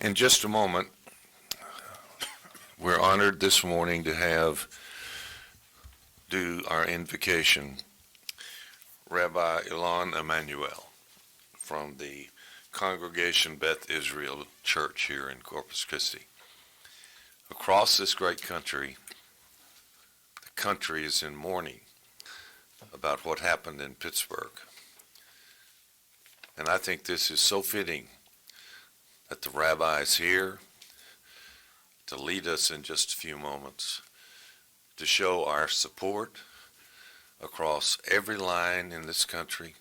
In just a moment, we're honored this morning to do our invocation, Rabbi Ilan Emanuel from the Congregation Beth Israel Church here in Corpus Christi. Across this great country, the country is in mourning about what happened in Pittsburgh. And I think this is so fitting that the rabbi is here to lead us in just a few moments, to show our support across every line in this country,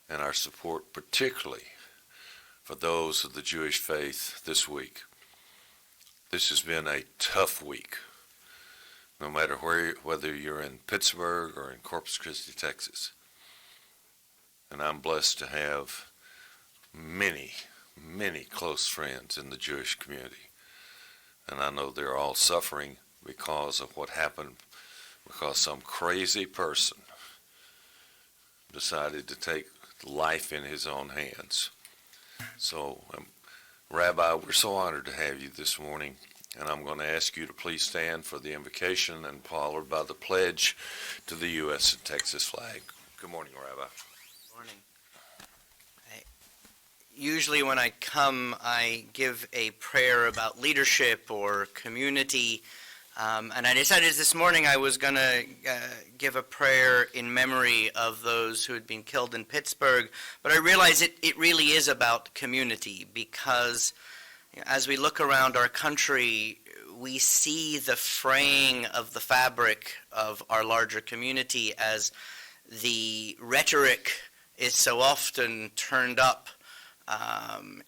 and our support particularly for those of the Jewish faith this week. This has been a tough week, no matter whether you're in Pittsburgh or in Corpus Christi, Texas. And I'm blessed to have many close friends in the Jewish community. And I know they're all suffering because of what happened, because some crazy person decided to take life in his own hands. So, Rabbi, we're so honored to have you this morning, and I'm going to ask you to please stand for the invocation and followed by the pledge to the U.S. and Texas flag. Good morning, Rabbi. Morning. Usually when I come, I give a prayer about leadership or community, and I decided this morning I was going to give a prayer in memory of those who had been killed in Pittsburgh, but I realize it really is about community, because as we look around our country, we see the fraying of the fabric of our larger community as the rhetoric is so often turned up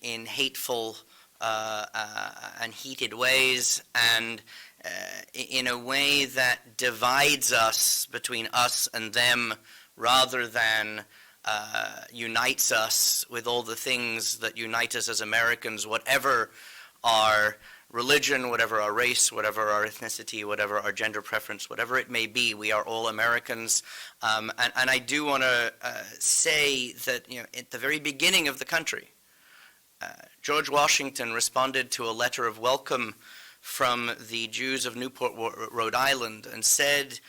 in hateful and heated ways, and in a way that divides us between us and them rather than unites us with all the things that unite us as Americans, whatever our religion, whatever our race, whatever our ethnicity, whatever our gender preference, whatever it may be, we are all Americans. And I do want to say that, at the very beginning of the country, George Washington responded to a letter of welcome from the Jews of Newport, Rhode Island, and said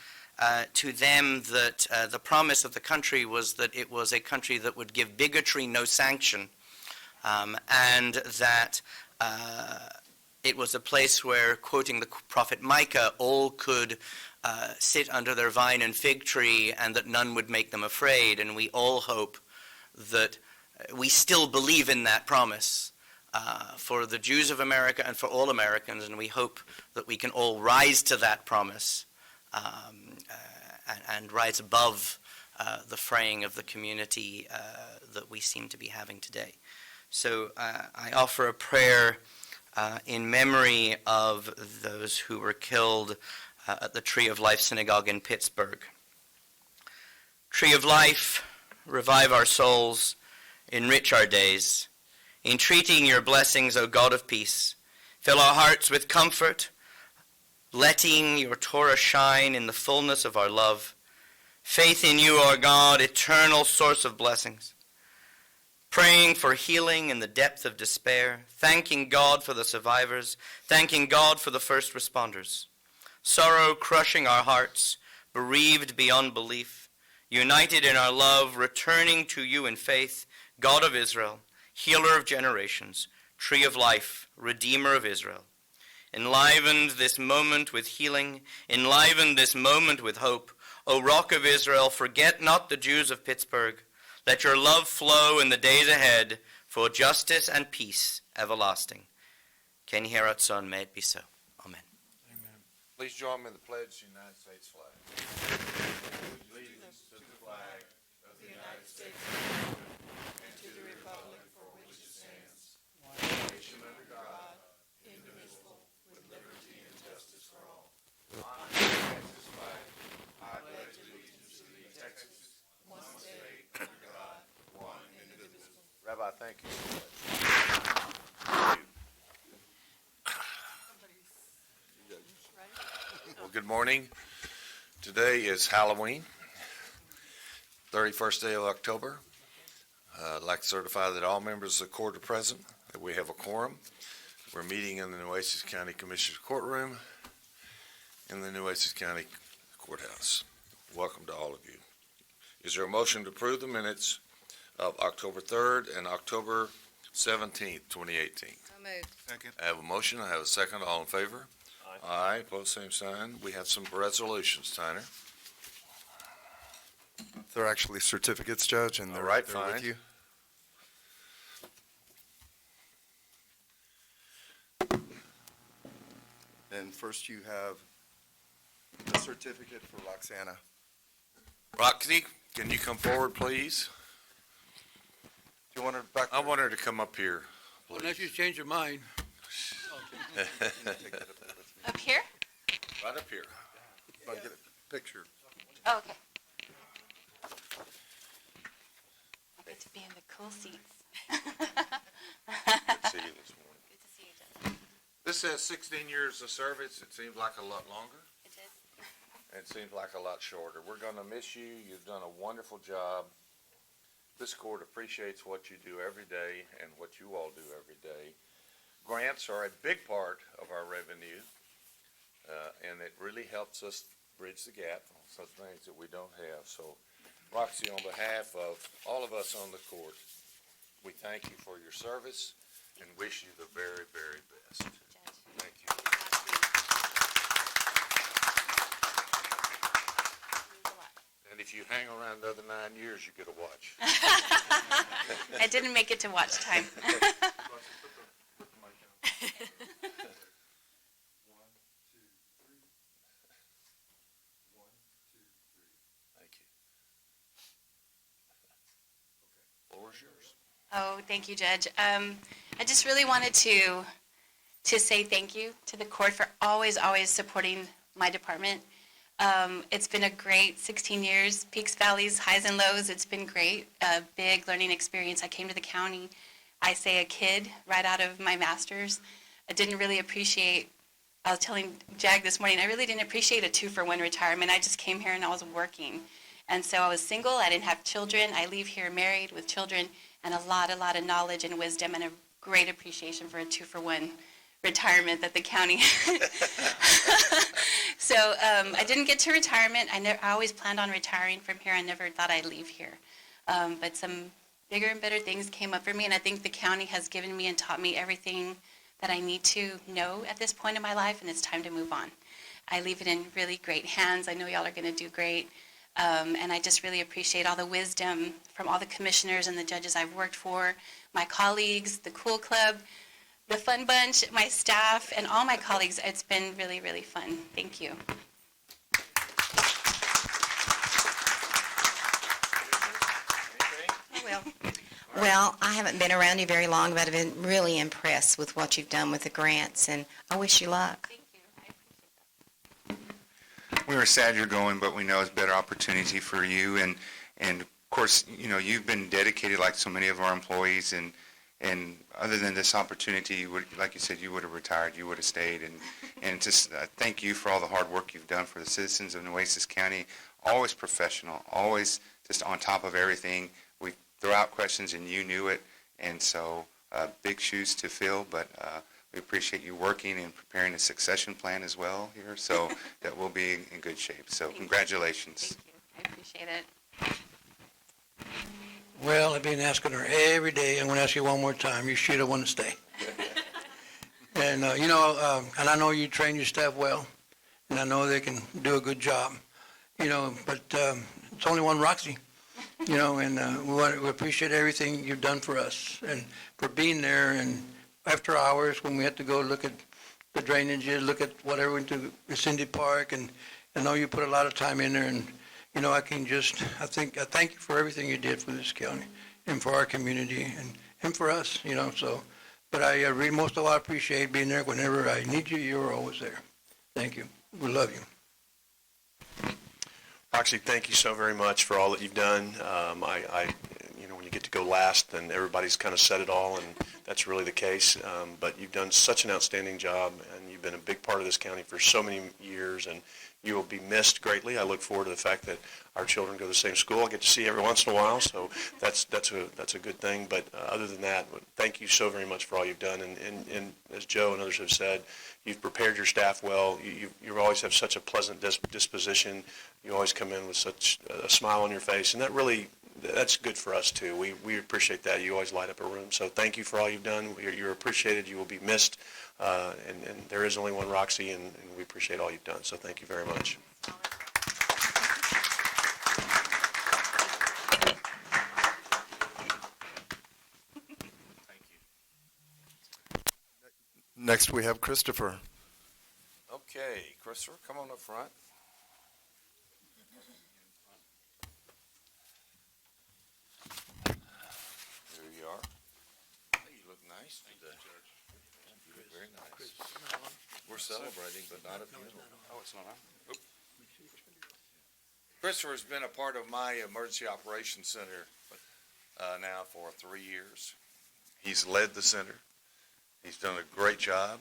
to them that the promise of the country was that it was a country that would give bigotry no sanction, and that it was a place where, quoting the prophet Micah, all could sit under their vine and fig tree, and that none would make them afraid. And we all hope that we still believe in that promise for the Jews of America and for all Americans, and we hope that we can all rise to that promise and rise above the fraying of the community that we seem to be having today. So I offer a prayer in memory of those who were killed at the Tree of Life Synagogue in Pittsburgh. Tree of Life, revive our souls, enrich our days. Entreating your blessings, O God of peace, fill our hearts with comfort, letting your Torah shine in the fullness of our love. Faith in you, our God, eternal source of blessings. Praying for healing in the depth of despair, thanking God for the survivors, thanking God for the first responders. Sorrow crushing our hearts, bereaved beyond belief, united in our love, returning to you in faith, God of Israel, healer of generations, tree of life, redeemer of Israel. Enlivened this moment with healing, enliven this moment with hope. O Rock of Israel, forget not the Jews of Pittsburgh. Let your love flow in the days ahead for justice and peace everlasting. Ken Yehi Ratzon, may it be so. Amen. Amen. Please join me in the pledge to the United States flag. Allegiance to the flag of the United States of America and to the republic for which it stands, one nation under God, indivisible, with liberty and justice for all. On the Texas flag, I pledge allegiance to thee, Texas, one state under God, one indivisible. Rabbi, thank you. Well, good morning. Today is Halloween, 31st day of October. I'd like to certify that all members of the court are present. that we have a quorum. We're meeting in the Nueces County Commissioner's Courtroom in the Nueces County Courthouse. Welcome to all of you. Is there a motion to approve the minutes of October 3rd and October 17th, 2018? So moved. Second. I have a motion, I have a second, all in favor? Aye, pose same sign. We have some resolutions, Tyner. They're actually certificates, Judge, and All they're, right, they're with fine. you. And first you have the certificate for Roxana. Roxy, can you come forward, please? Do you want her back? I want her to come up here, Unless you please. change your mind. Up here? Right up here. Want to get a picture? Oh, okay. I get to be in the cool seats. Good to see you this morning. Good to see you, Judge. This says 16 years of service. It seems like a lot longer. It is. It seems like a lot shorter. We're going to miss you. You've done a wonderful job. This court appreciates what you do every day and what you all do every day. Grants are a big part of our revenue, and it really helps us bridge the gap on some things that we don't have. So, Roxy, on behalf of all of us on the court, we thank you for your service and wish you the very, very best. Judge. Thank you. Means a lot. And if you hang around another 9 years, you get a watch. I didn't make it to watch time. Thank you. Floor is yours. Oh, thank you, Judge. I just really wanted to say thank you to the court for always supporting my department. It's been a great 16 years, peaks, valleys, highs and lows. It's been great, a big learning experience. I came to the county, I say a kid, right out of my master's. I didn't really appreciate, I was telling Jag this morning, I really didn't appreciate a 2-for-1 retirement. I just came here and I was working. And so I was single, I didn't have children. I leave here married with children and a lot of knowledge and wisdom and a great appreciation for a 2-for-1 retirement that the county. So I didn't get to retirement. I always planned on retiring from here. I never thought I'd leave here. But some bigger and better things came up for me, and I think the county has given me and taught me everything that I need to know at this point in my life, and it's time to move on. I leave it in really great hands. I know y'all are going to do great. And I just really appreciate all the wisdom from all the commissioners and the judges I've worked for, my colleagues, the Cool Club, the Fun Bunch, my staff, and all my colleagues. It's been really, really fun. Thank you. I will. Well, I haven't been around you very long, but I've been really impressed with what you've done with the grants, and I wish you luck. Thank you. I appreciate that. We were sad you're going, but we know it's a better opportunity for you. And of course, you know, you've been dedicated like so many of our employees. And other than this opportunity, you would, like you said, you would have retired, you would have stayed. And just thank you for all the hard work you've done for the citizens of Nueces County. Always professional, always just on top of everything. We throw out questions and you knew it. And so big shoes to fill, but we appreciate you working and preparing a succession plan as well here, so that we'll be in good shape. So congratulations. Thank you. I appreciate it. Well, I've been asking her every day. I'm going to ask you one more time. You should have wanted to stay. And, and I know you train your staff well, and I know they can do a good job, but it's only one Roxy, and we appreciate everything you've done for us and for being there. And after hours, when we had to go look at the drainages, look at whatever went to Cindy Park, and I know you put a lot of time in there, and I thank you for everything you did for this county and for our community and for us, but I really most of all appreciate being there whenever I need you. You're always there. Thank you. We love you. Roxy, thank you so very much for all that you've done. When you get to go last, then everybody's kind of said it all, and that's really the case. But you've done such an outstanding job, and you've been a big part of this county for so many years, and you will be missed greatly. I look forward to the fact that our children go to the same school. I get to see you every once in a while, so that's a good thing. But other than that, thank you so very much for all you've done. And as Joe and others have said, you've prepared your staff well. You always have such a pleasant disposition. You always come in with such a smile on your face, and that's good for us too. We appreciate that. You always light up a room. So thank you for all you've done. You're appreciated. You will be missed. And there is only one Roxy, and we appreciate all you've done. So thank you very much. Next, we have Christopher. Okay, Christopher, come on up front. There you are. Hey, you look nice today. You look very nice. We're celebrating, but not a funeral. Oh, it's not on? Christopher's been a part of my Emergency Operations Center now for 3 years. He's led the center. He's done a great job.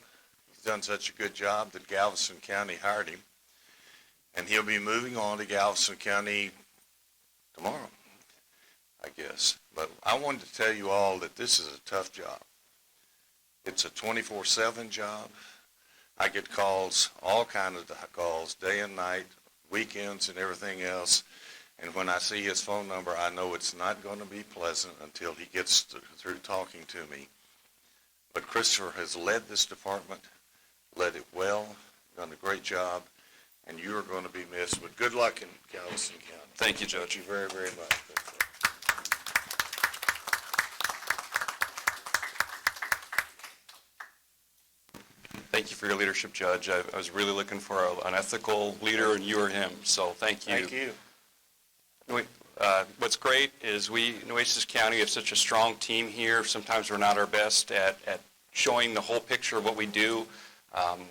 He's done such a good job that Galveston County hired him. And he'll be moving on to Galveston County tomorrow, I guess. But I wanted to tell you all that this is a tough job. It's a 24/7 job. I get calls, all kinds of calls, day and night, weekends and everything else. And when I see his phone number, I know it's not going to be pleasant until he gets through talking to me. But Christopher has led this department, led it well, done a great job, and you are going to be missed. But good luck in Galveston County. Thank you, Judge. Thank you very, very much. Thank you for your leadership, Judge. I was really looking for an ethical leader, and you are him, so thank you. Thank you. What's great is Nueces County, have such a strong team here. Sometimes we're not our best at showing the whole picture of what we do.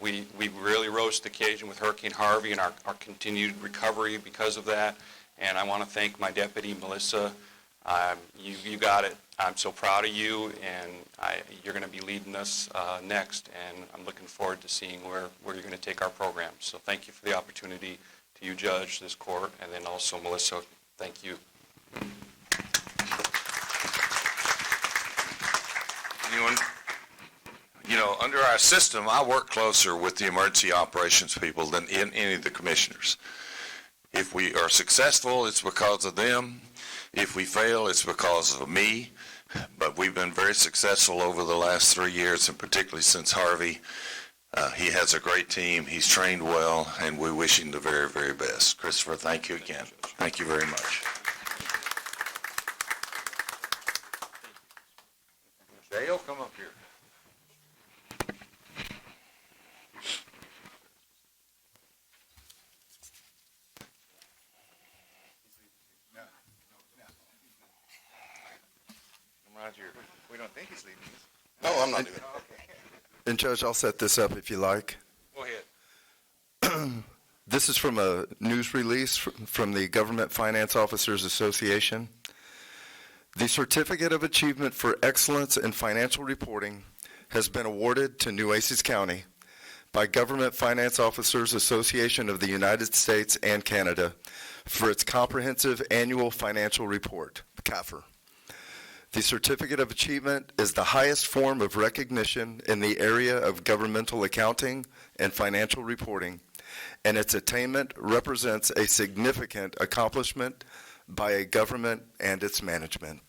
We really rose to the occasion with Hurricane Harvey and our continued recovery because of that. And I want to thank my deputy, Melissa. You got it. I'm so proud of you, and you're going to be leading us next. And I'm looking forward to seeing where you're going to take our program. So thank you for the opportunity to you, Judge, this court, and then also Melissa. Thank you. Under our system, I work closer with the emergency operations people than any of the commissioners. If we are successful, it's because of them. If we fail, it's because of me. But we've been very successful over the last 3 years, and particularly since Harvey. He has a great team. He's trained well, and we wish him the very, very best. Christopher, thank you again. Thank you very much. Dale, come up here. Come right here. We don't think he's leaving us. No, I'm not doing it. And Judge, I'll set this up if you like. Go ahead. This is from a news release from the Government Finance Officers Association. The Certificate of Achievement for Excellence in Financial Reporting has been awarded to Nueces County by Government Finance Officers Association of the United States and Canada for its comprehensive annual financial report, CAFR. The Certificate of Achievement is the highest form of recognition in the area of governmental accounting and financial reporting, and its attainment represents a significant accomplishment by a government and its management.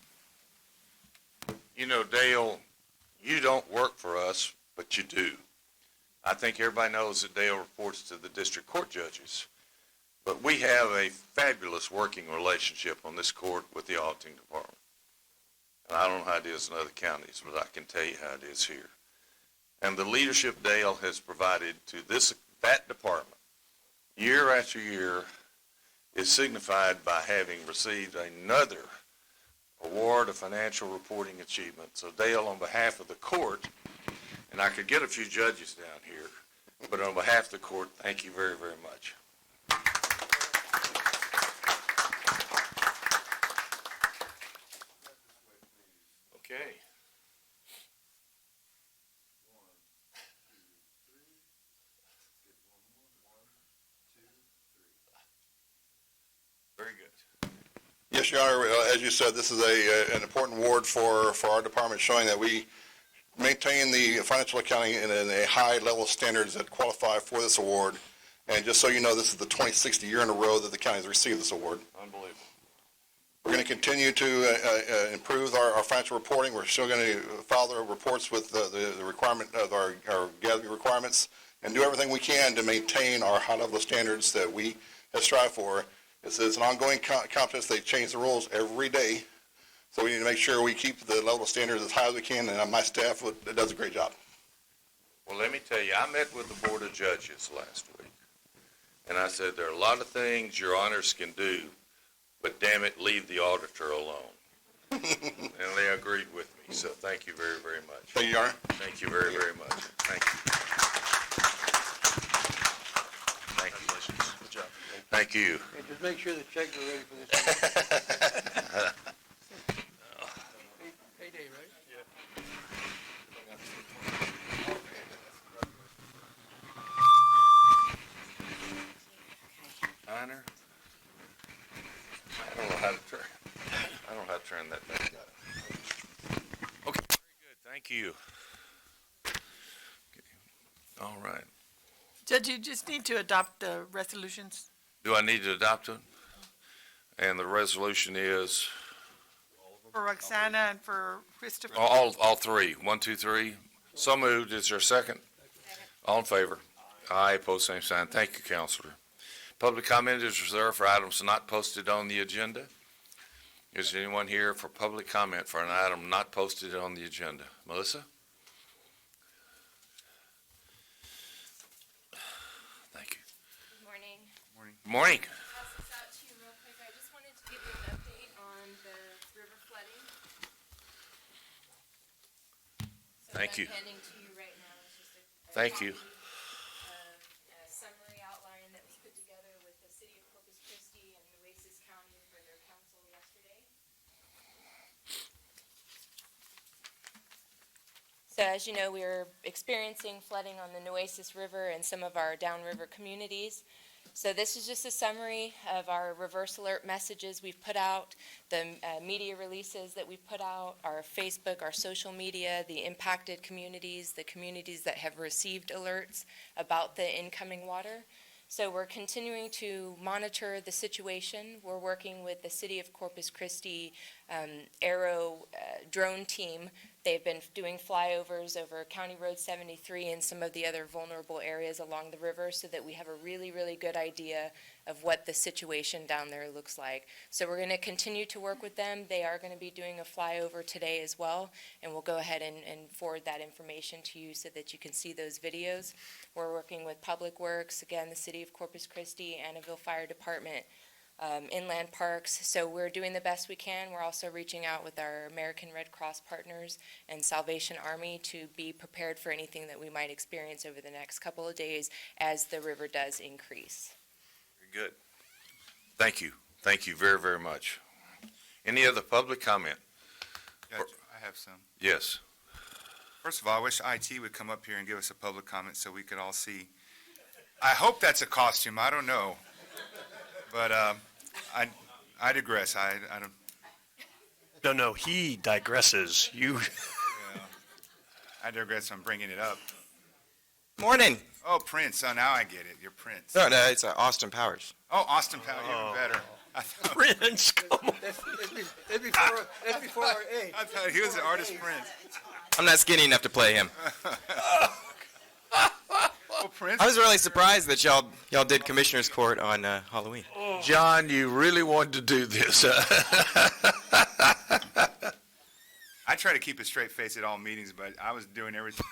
You know, Dale, you don't work for us, but you do. I think everybody knows that Dale reports to the district court judges, but we have a fabulous working relationship on this court with the auditing department. And I don't know how it is in other counties, but I can tell you how it is here. And the leadership Dale has provided to that department year after year is signified by having received another award of financial reporting achievement. So Dale, on behalf of the court, and I could get a few judges down here, but on behalf of the court, thank you very, very much. Okay. Yes, Your Honor, as you said, this is an important award for our department, showing that we maintain the financial accounting in a high level of standards that qualify for this award. And just so you know, this is the 26th year in a row that the county has received this award. Unbelievable. We're going to continue to improve our financial reporting. We're still going to file the reports with the requirement of our gathering requirements and do everything we can to maintain our high level of standards that we have strived for. It's an ongoing contest. They change the rules every day. So we need to make sure we keep the level of standards as high as we can, and my staff does a great job. Well, let me tell you, I met with the Board of Judges last week, and I said, there are a lot of things your honors can do, but damn it, leave the auditor alone. And they agreed with me, so thank you very, very much. Thank you, Your Honor. Thank you very, very much. Thank you. Thank you. Good job. Thank you. Hey, just make sure the checks are ready for this. Payday, right? Honor? I don't know how to turn, I don't know how to turn that thing. Okay, very good, thank you. Okay. All right. Judge, you just need to adopt the resolutions. Do I need to adopt it? And the resolution is, For Roxana and for Christopher. all three, 1, 2, 3. So moved, is there a second? All in favor? Aye, opposed, same sign. Thank you, Counselor. Public comment is reserved for items not posted on the agenda. Is there anyone here for public comment for an item not posted on the agenda? Melissa? Thank you. Good morning. Morning. Pass this out to you real quick. I just wanted to give you an update on the river flooding. Thank you. So what I'm handing to you right now is just a Thank you. copy of a summary outline that was put together with the city of Corpus Christi and Nueces County for their council yesterday. So as you know, we are experiencing flooding on the Nueces River and some of our downriver communities. So this is just a summary of our reverse alert messages we've put out, the media releases that we've put out, our Facebook, our social media, the impacted communities, the communities that have received alerts about the incoming water. So we're continuing to monitor the situation. We're working with the City of Corpus Christi Aero drone team. They've been doing flyovers over County Road 73 and some of the other vulnerable areas along the river so that we have a really, really good idea of what the situation down there looks like. So we're going to continue to work with them. They are going to be doing a flyover today as well, and we'll go ahead and forward that information to you so that you can see those videos. We're working with Public Works, again, the City of Corpus Christi, Annabelle Fire Department, inland parks. So we're doing the best we can. We're also reaching out with our American Red Cross partners and Salvation Army to be prepared for anything that we might experience over the next couple of days as the river does increase. Very good. Thank you. Thank you very, very much. Any other public comment? Judge, I have some. Yes. First of all, I wish IT would come up here and give us a public comment so we could all see. I hope that's a costume. I don't know. But I digress. I don't. No, he digresses. You. I digress. I'm bringing it up. Morning. Oh, Prince. Oh, now I get it. You're Prince. No, it's Austin Powers. Oh, Austin Powers. Even better. Prince, come on. That's before our age. I thought he was the artist Prince. I'm not skinny enough to play him. Well, Prince. I was really surprised that y'all did Commissioner's Court on Halloween. John, you really wanted to do this. I try to keep a straight face at all meetings, but I was doing everything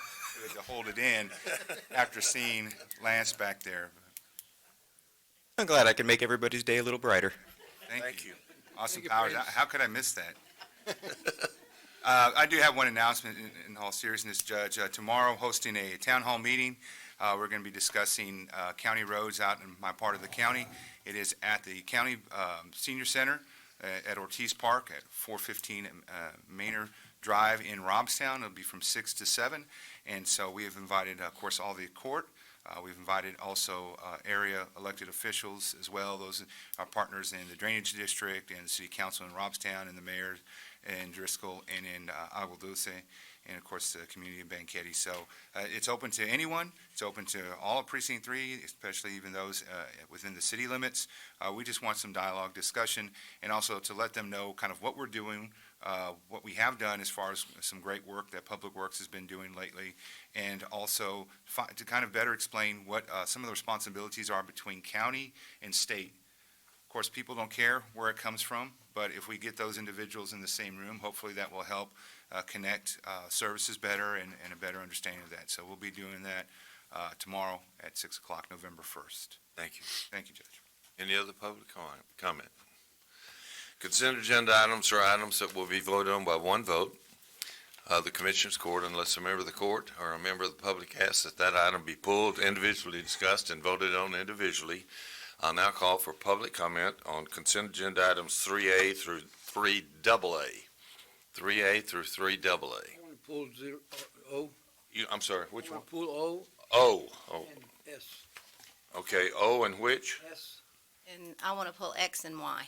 to hold it in after seeing Lance back there. I'm glad I could make everybody's day a little brighter. Thank you. Austin Powers. How could I miss that? I do have one announcement in all seriousness, Judge. Tomorrow, hosting a town hall meeting. We're going to be discussing county roads out in my part of the county. It is at the County Senior Center at Ortiz Park at 415 Manor Drive in Robstown. It'll be from 6 to 7. And so we have invited, of course, all the court, We've invited also area elected officials as well. Those are partners in the Drainage District and the City Council in Robstown and the mayor in Driscoll and in Agua Dulce, and of course the community in Banquetti. So it's open to anyone. It's open to all of Precinct 3, especially even those within the city limits. We just want some dialogue, discussion, and also to let them know kind of what we're doing, what we have done as far as some great work that Public Works has been doing lately, and also to kind of better explain what some of the responsibilities are between county and state. Of course, people don't care where it comes from, but if we get those individuals in the same room, hopefully that will help connect services better and a better understanding of that. So we'll be doing that tomorrow at 6 o'clock, November 1st. Thank you. Thank you, Judge. Any other public comment? Consent agenda items are items that will be voted on by one vote. The Commissioners Court, unless a member of the court or a member of the public asks that that item be pulled, individually discussed, and voted on individually. I'll now call for public comment on consent agenda items 3A through 3AA. 3A through 3AA. I want to pull O. I'm sorry, which one? Pull O O. and S. Okay, O and which? S. And I want to pull X and Y.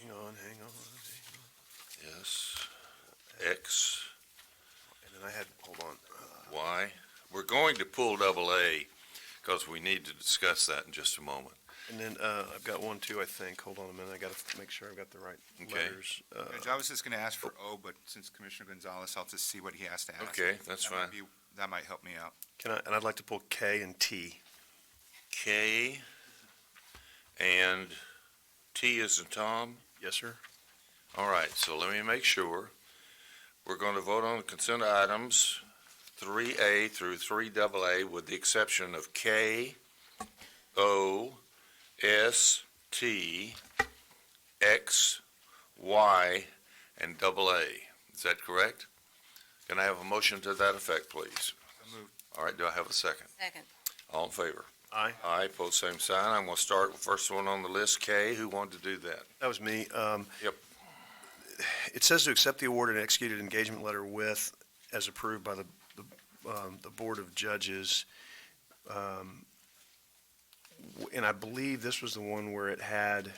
Hang on. Yes. X, And then I had, hold on. Y. We're going to pull AA because we need to discuss that in just a moment. And then I've got one too, I think. Hold on a minute. I got to make sure I've got the right Okay. letters. Judge, I was just going to ask for O, but since Commissioner Gonzalez, I'll just see what he has to ask. Okay, that's That might fine. that might help me out. And I'd like to pull K and T. K and T is in Tom. Yes, sir. All right, so let me make sure. We're going to vote on the consent items 3A through 3AA with the exception of K, O, S, T, X, Y, and AA. Is that correct? Can I have a motion to that effect, please? All right, do I have a second? Second. All in favor? Aye. Aye, pose same sign. I'm going to start with the first one on the list, K. Who wanted to do that? That was me. Yep. It says to accept the award and executed engagement letter with, as approved by the Board of Judges. And I believe this was the one where it had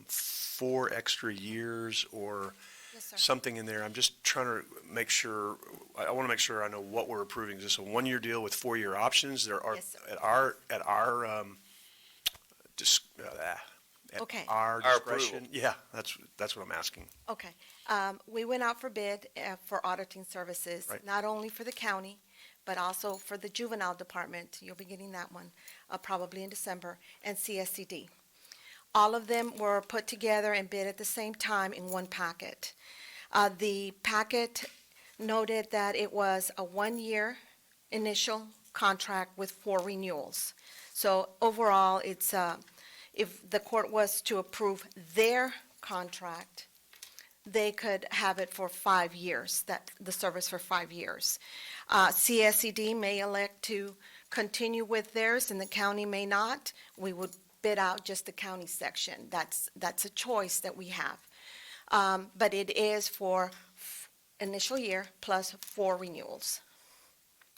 4 extra years or Yes, sir. something in there. I'm just trying to make sure, I want to make sure I know what we're approving. Is this a 1-year deal with 4-year options? There are, Yes, sir. at our Okay. our Our discretion? Yeah, that's what I'm asking. Okay. We went out for bid for auditing services, Right. not only for the county, but also for the juvenile department. You'll be getting that one probably in December, and CSCD. All of them were put together and bid at the same time in one packet. The packet noted that it was a 1-year initial contract with 4 renewals. So overall, it's if the court was to approve their contract, they could have it for 5 years, that the service for 5 years. CSCD may elect to continue with theirs, and the county may not. We would bid out just the county section. That's a choice that we have. But it is for initial year plus 4 renewals.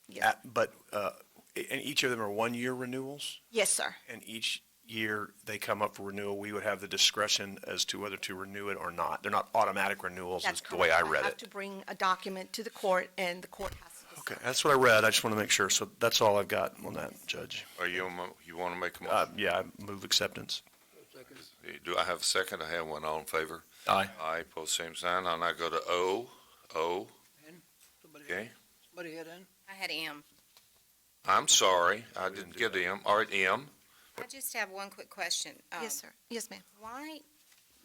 Yes, And each of them are 1-year renewals? yes, sir. And each year they come up for renewal, we would have the discretion as to whether to renew it or not. They're not automatic renewals, That's is the way I correct. read I have it. to bring a document to the court, and the court has to decide. Okay, that's what I read. I just want to make sure. So that's all I've got on that, Judge. Are you want to make a motion? Yeah, I move acceptance. Do I have a second? I have one. All in favor? Aye. Aye, pose same sign. I'll now go to O. Okay. Somebody had in? I had M. I'm sorry, I didn't get M. All right, M. I just have one quick question. Yes, sir. Yes, ma'am. Why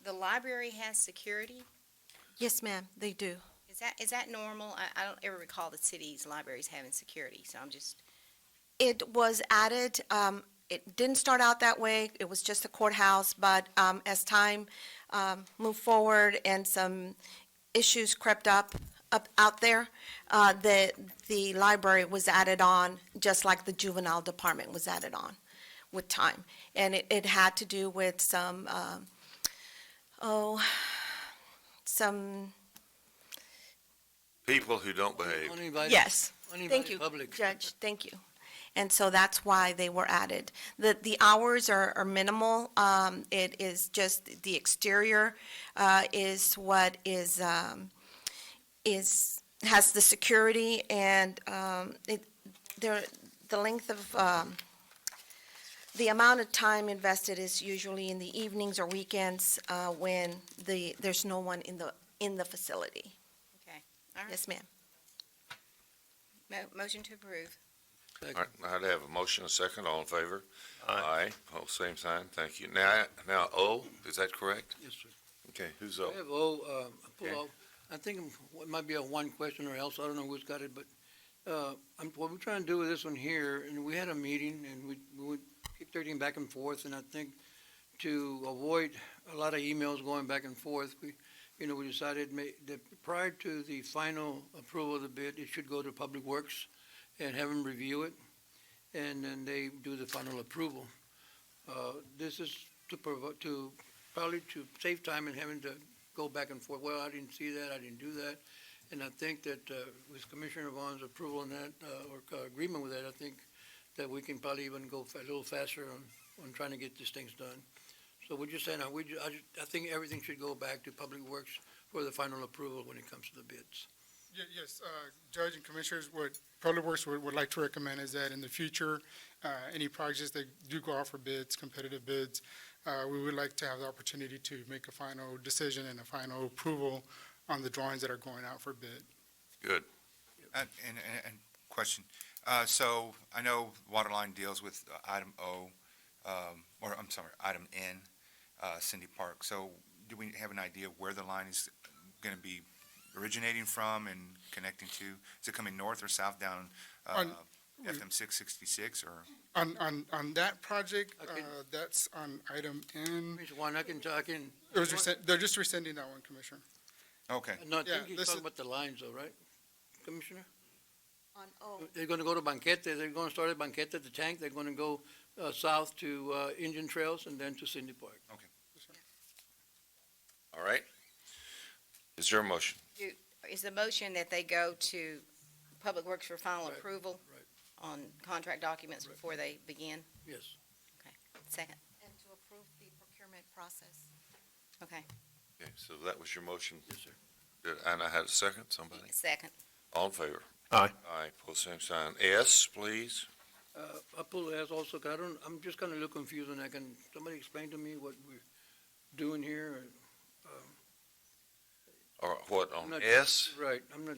the library has security? Yes, ma'am, they do. Is that normal? I don't ever recall the city's libraries having security, so I'm just, It was added, it didn't start out that way, it was just a courthouse, but as time moved forward and some issues crept up out there, the library was added on, just like the juvenile department was added on with time. And it had to do with some people who don't behave. Uninvited- Yes. uninvited Thank you, public. Judge, thank you. And so that's why they were added. The hours are minimal. It is just the exterior is what has the security, and the length of, the amount of time invested is usually in the evenings or weekends when there's no one in the facility. Okay, all right. Yes, ma'am. Motion to approve. All right, I'd have a motion, a second, all in favor? Aye. All same sign, thank you. Now O, is that correct? Yes, sir. Okay, who's I O? have pull Okay. off. I think it might be a one question or else, I don't know who's got it, but what we're trying to do with this one here, and we had a meeting, and we would keep everything back and forth, and I think to avoid a lot of emails going back and forth, we decided that prior to the final approval of the bid, it should go to Public Works and have them review it, and then they do the final approval. This is probably to save time and having to go back and forth. Well, I didn't see that, I didn't do that. And I think that with Commissioner Vaughn's approval on that, or agreement with that, I think that we can probably even go a little faster on trying to get these things done. So we're just saying, I think everything should go back to Public Works for the final approval when it comes to the bids. Yes, Judge and Commissioners, what Public Works would like to recommend is that in the future, any projects that do go out for bids, competitive bids, we would like to have the opportunity to make a final decision and a final approval on the drawings that are going out for bid. Good. And question, so I know Waterline deals with item O, or I'm sorry, item N, Cindy Park. So do we have an idea where the line is going to be originating from and connecting to? Is it coming north or south down FM 666 or? On that project, that's on item N. Commissioner Juan, I can. They're just rescinding that one, Commissioner. Okay. No, I think Yeah, he's this talking is- about the lines though, right, Commissioner? On O. They're gonna go to Banquete, they're gonna start at Banquete, the tank, they're gonna go south to Indian Trails and then to Cindy Park. All right. Is there a motion? Is the motion that they go to Public Works for final Right, approval right. on contract documents Right. before they begin? Yes. Second, And to approve the procurement process. okay, Okay, so that was your motion. Yes, sir. And I had a second, somebody? second. All in favor? Aye. Aye, pose same sign. S, please. I pull S also, 'cause I'm just kinda a little confused on that. Can somebody explain to me what we're doing here? Or what, I'm on not- S? Right, I'm not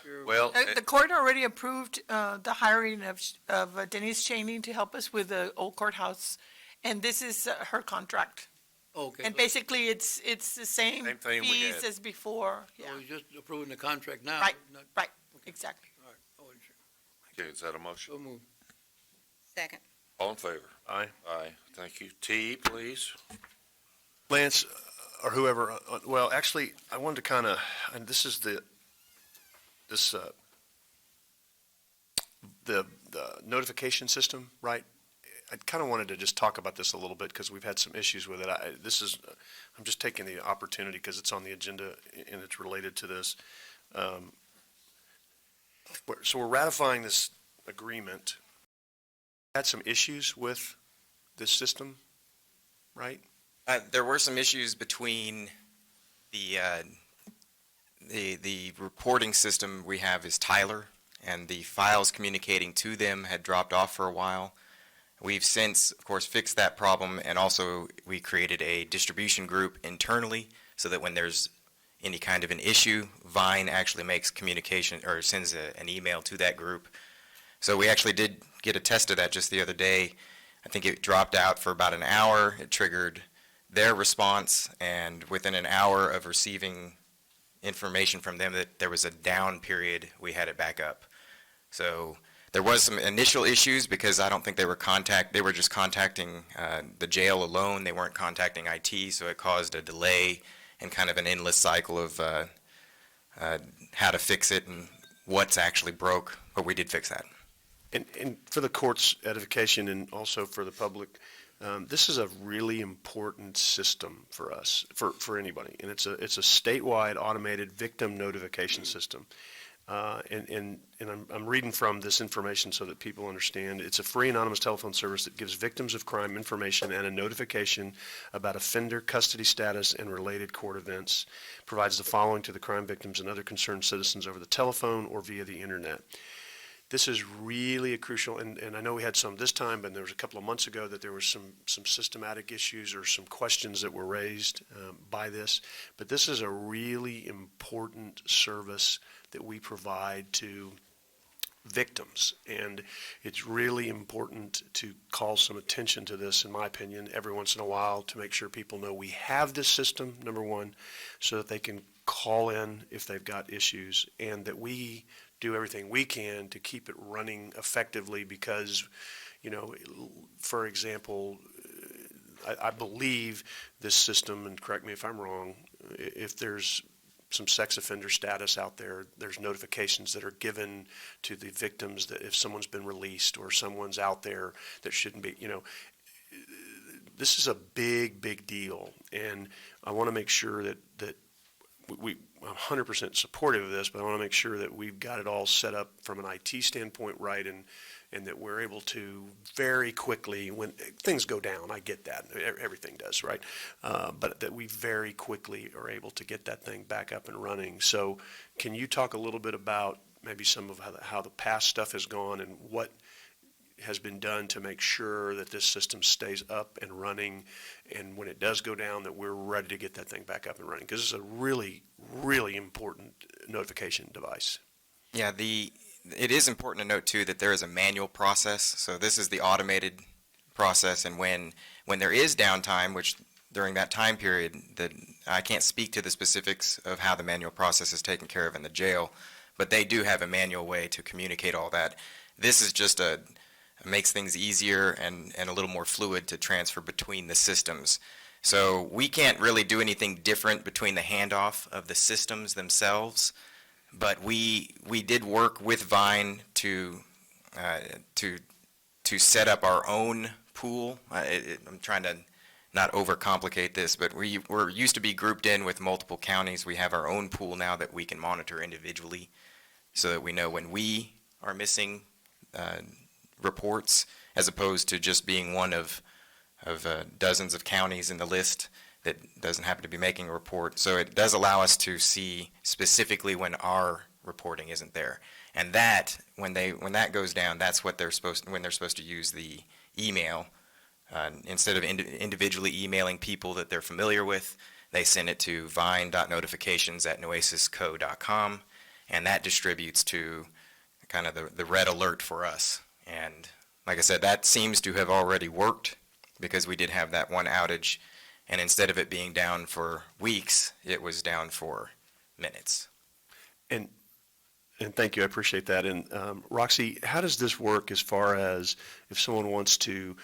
sure. Well, The court already approved the hiring of Denise Cheney to help us with the old courthouse, and this is her contract. Okay. And basically, it's the same Same thing we fees had. as before. So Yeah, we're just approving the contract now? Right. not- right, okay. exactly. All right, I wasn't sure. okay, is that a motion? So move. Second. All in favor? Aye. Aye, thank you. T, please. Lance, or whoever, well, actually, I wanted to kind of, and this is the notification system, right? I kind of wanted to just talk about this a little bit because we've had some issues with it. I'm just taking the opportunity because it's on the agenda and it's related to this. So we're ratifying this agreement. Had some issues with this system, right? There were some issues between the reporting system we have is Tyler, and the files communicating to them had dropped off for a while. We've since, of course, fixed that problem, and also we created a distribution group internally so that when there's any kind of an issue, Vine actually makes communication or sends an email to that group. So we actually did get a test of that just the other day. I think it dropped out for about an hour. It triggered their response, and within an hour of receiving information from them that there was a down period, we had it back up. So there was some initial issues because I don't think they were just contacting the jail alone. They weren't contacting IT, so it caused a delay and kind of an endless cycle of how to fix it and what's actually broke, but we did fix that. And for the court's edification and also for the public, This is a really important system for us, for anybody, and it's a statewide automated victim notification system. And I'm reading from this information so that people understand. It's a free anonymous telephone service that gives victims of crime information and a notification about offender custody status and related court events. Provides the following to the crime victims and other concerned citizens over the telephone or via the internet. This is really a crucial, and I know we had some this time, but there was a couple of months ago that there was some systematic issues or some questions that were raised by this. But this is a really important service that we provide to victims, and it's really important to call some attention to this, in my opinion, every once in a while to make sure people know we have this system, number one, so that they can call in if they've got issues, and that we do everything we can to keep it running effectively because, for example, I believe this system, and correct me if I'm wrong, if there's some sex offender status out there, there's notifications that are given to the victims that if someone's been released or someone's out there that shouldn't be, this is a big, big deal. And I want to make sure that I'm 100% supportive of this, but I want to make sure that we've got it all set up from an IT standpoint right, and that we're able to very quickly, when things go down, I get that, everything does, right? But that we very quickly are able to get that thing back up and running. So can you talk a little bit about maybe some of how the past stuff has gone and what has been done to make sure that this system stays up and running, and when it does go down, that we're ready to get that thing back up and running? Because it's a really, really important notification device. Yeah, it is important to note too that there is a manual process. So this is the automated process, and when there is downtime, which during that time period, that I can't speak to the specifics of how the manual process is taken care of in the jail, but they do have a manual way to communicate all that. This is just makes things easier and a little more fluid to transfer between the systems. So we can't really do anything different between the handoff of the systems themselves, but we did work with Vine to set up our own pool. I'm trying to not overcomplicate this, but we're used to be grouped in with multiple counties. We have our own pool now that we can monitor individually, so that we know when we are missing reports, as opposed to just being one of dozens of counties in the list that doesn't happen to be making a report. So it does allow us to see specifically when our reporting isn't there. And that, when that goes down, that's what when they're supposed to use the email. Instead of individually emailing people that they're familiar with, they send it to vine.notifications@nuecesco.com, and that distributes to kind of the red alert for us. And like I said, that seems to have already worked, because we did have that one outage, and instead of it being down for weeks, it was down for minutes. And thank you, I appreciate that. And Roxy, how does this work as far as if someone wants to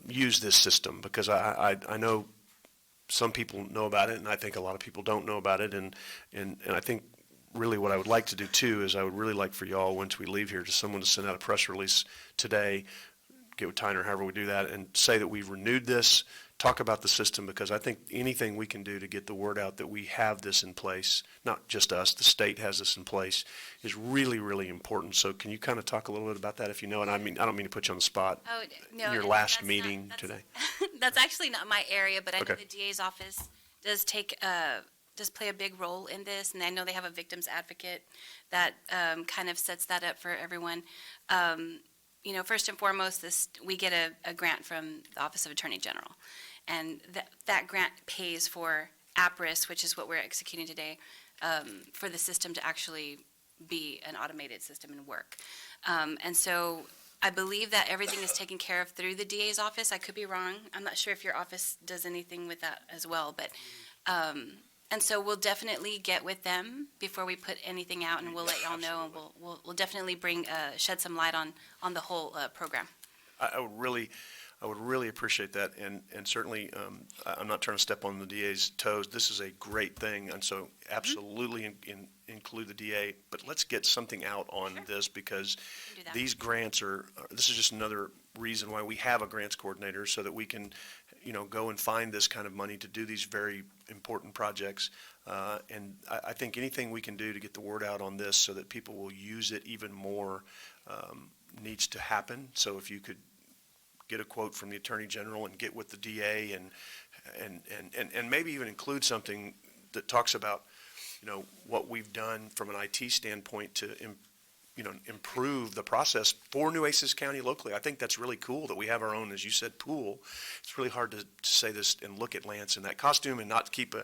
use this system? Because I know some people know about it, and I think a lot of people don't know about it, and I think really what I would like to do too is I would really like for y'all, once we leave here, just someone to send out a press release today, get with Tyner, however we do that, and say that we've renewed this, talk about the system, because I think anything we can do to get the word out that we have this in place, not just us, the state has this in place, is really, really important. So can you kind of talk a little bit about that if you know? And I don't mean to put you on the spot. Oh, no. Your last meeting today. That's actually not my area, but I know Okay. the DA's office does play a big role in this, and I know they have a victims advocate that kind of sets that up for everyone. First and foremost, we get a grant from the Office of Attorney General, and that grant pays for APRIS, which is what we're executing today, for the system to actually be an automated system and work. And so I believe that everything is taken care of through the DA's office. I could be wrong. I'm not sure if your office does anything with that as well, but and so we'll definitely get with them before we put anything out, and we'll let y'all know, and we'll definitely shed some light on the whole program. I would really appreciate that, and certainly, I'm not trying to step on the DA's toes. This is a great thing, and so absolutely include the DA, but let's get something out on this, because these grants this is just another reason why we have a grants coordinator, so that we can, go and find this kind of money to do these very important projects. And I think anything we can do to get the word out on this so that people will use it even more needs to happen. So if you could get a quote from the Attorney General and get with the DA and maybe even include something that talks about, what we've done from an IT standpoint to improve the process for Nueces County locally. I think that's really cool that we have our own, as you said, pool. It's really hard to say this and look at Lance in that costume and not keep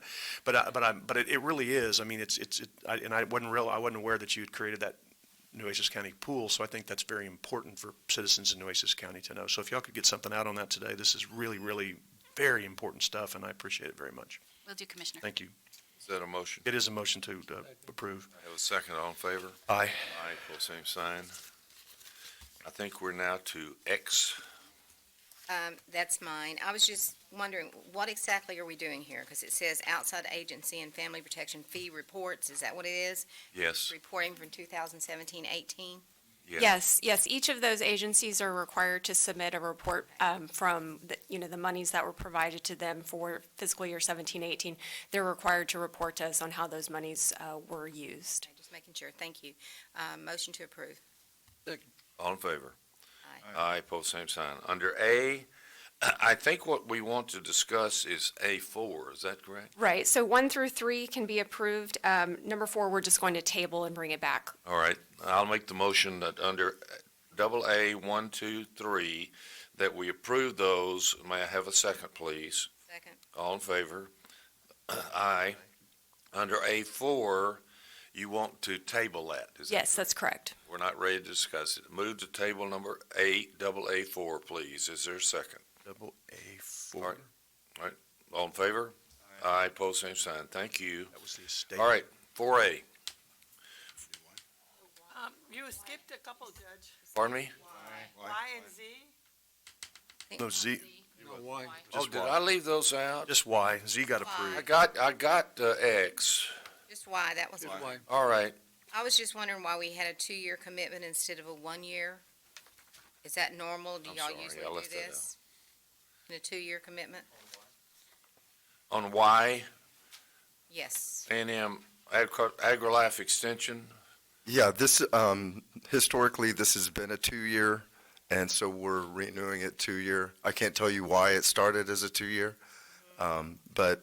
but it really is. I mean, I wasn't aware that you had created that Nueces County pool, so I think that's very important for citizens in Nueces County to know. So if y'all could get something out on that today, this is really, really very important stuff, and I appreciate it very much. Will do, Commissioner. Thank you. Is that a motion? It is a motion to approve. I have a second. All in favor? Aye. Aye, pull same sign. I think we're now to X. That's mine. I was just wondering, what exactly are we doing here? Because it says outside agency and family protection fee reports. Is that what it is? Yes. Reporting from 2017-18? Yes, each of those agencies are required to submit a report from the monies that were provided to them for fiscal year 17-18. They're required to report to us on how those monies were used. Okay, just making sure. Thank you. Motion to approve. All in favor? Aye. Aye, pull same sign. Under A, I think what we want to discuss is A4. Is that correct? Right, so 1 through 3 can be approved. Number 4, we're just going to table and bring it back. All right, I'll make the motion that under AA 1, 2, 3, that we approve those. May I have a second, please? Second. All in favor? Aye. Under A4, you want to table that? Is that Yes, that's correct. We're not ready to discuss it. Move to table number 8, AA4, please. Is there a second? Double A4. All right. All in favor? Aye, pose same sign. Thank you. That was the estate. All right, 4A. You skipped a couple, Judge. Pardon me? Y and Z. No, Z. Why? Oh, Just did Y. I leave those out? Just Y. Z got Y. approved. I got X. Just why, that was Why? All right. I was just wondering why we had a 2-year commitment instead of a 1-year. Is that normal? Do I'm y'all sorry, usually I do left that this? In a 2-year commitment? On Y, Yes. A&M AgriLife Extension. Yeah, this, historically, this has been a 2-year, and so we're renewing it 2-year. I can't tell you why it started as a 2-year, but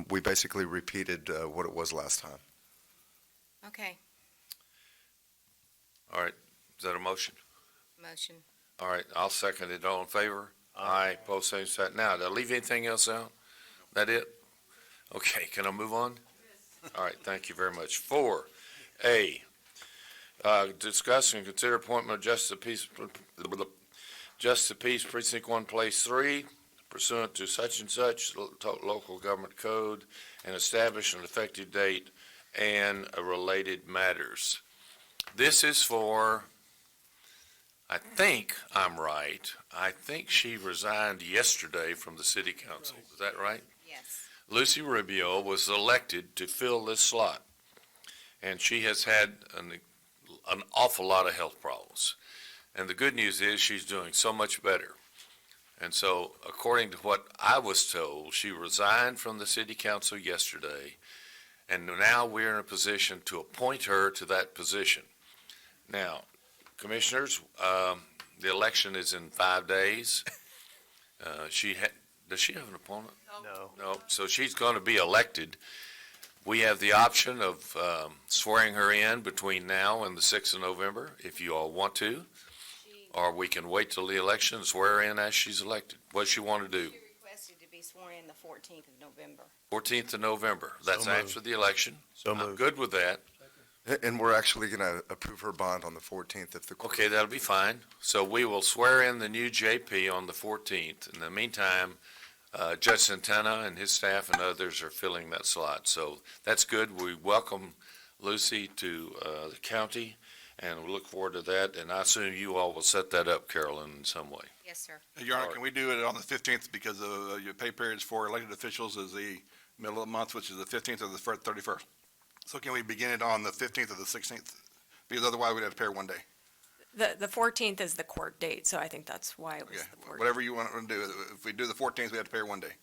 we basically repeated what it was last time. Okay, All right, is that a motion? motion. All right, I'll second it. All in favor? Aye, pose same sign. Now, did I leave anything else out? That it? Okay, can I move on? All right, thank you very much. 4A, discuss and consider appointment of Justice of Peace Precinct 1, Place 3, pursuant to such and such local government code, and establish an effective date and related matters. This is for, I think I'm right, I think she resigned yesterday from the city council. Is that right? Yes. Lucy Rubio was elected to fill this slot, and she has had an awful lot of health problems. And the good news is she's doing so much better. And so, according to what I was told, she resigned from the city council yesterday, and now we're in a position to appoint her to that position. Now, commissioners, the election is in 5 days. Does she have an opponent? No. No, so she's going to be elected. We have the option of swearing her in between now and the 6th of November, if you all want to, or we can wait till the election and swear her in as she's elected. What does she want to do? She requested to be sworn in the 14th of November. 14th of November. That's So moved. after the election. So I'm moved. good with that. And we're actually going to approve her bond on the 14th if the court. Okay, that'll be fine. So we will swear in the new JP on the 14th. In the meantime, Judge Santana and his staff and others are filling that slot. So that's good. We welcome Lucy to the county, and we look forward to that. And I assume you all will set that up, Carolyn, in some way. Yes, sir. Your Honor, can we do it on the 15th because your pay periods for elected officials is the middle of the month, which is the 15th or the 31st? So can we begin it on the 15th or the 16th? Because otherwise we'd have to pay her one day. The 14th is the court date, so I think that's why it was Okay, the 14th. whatever you want to do. If we do the 14th, we have to pay her one day.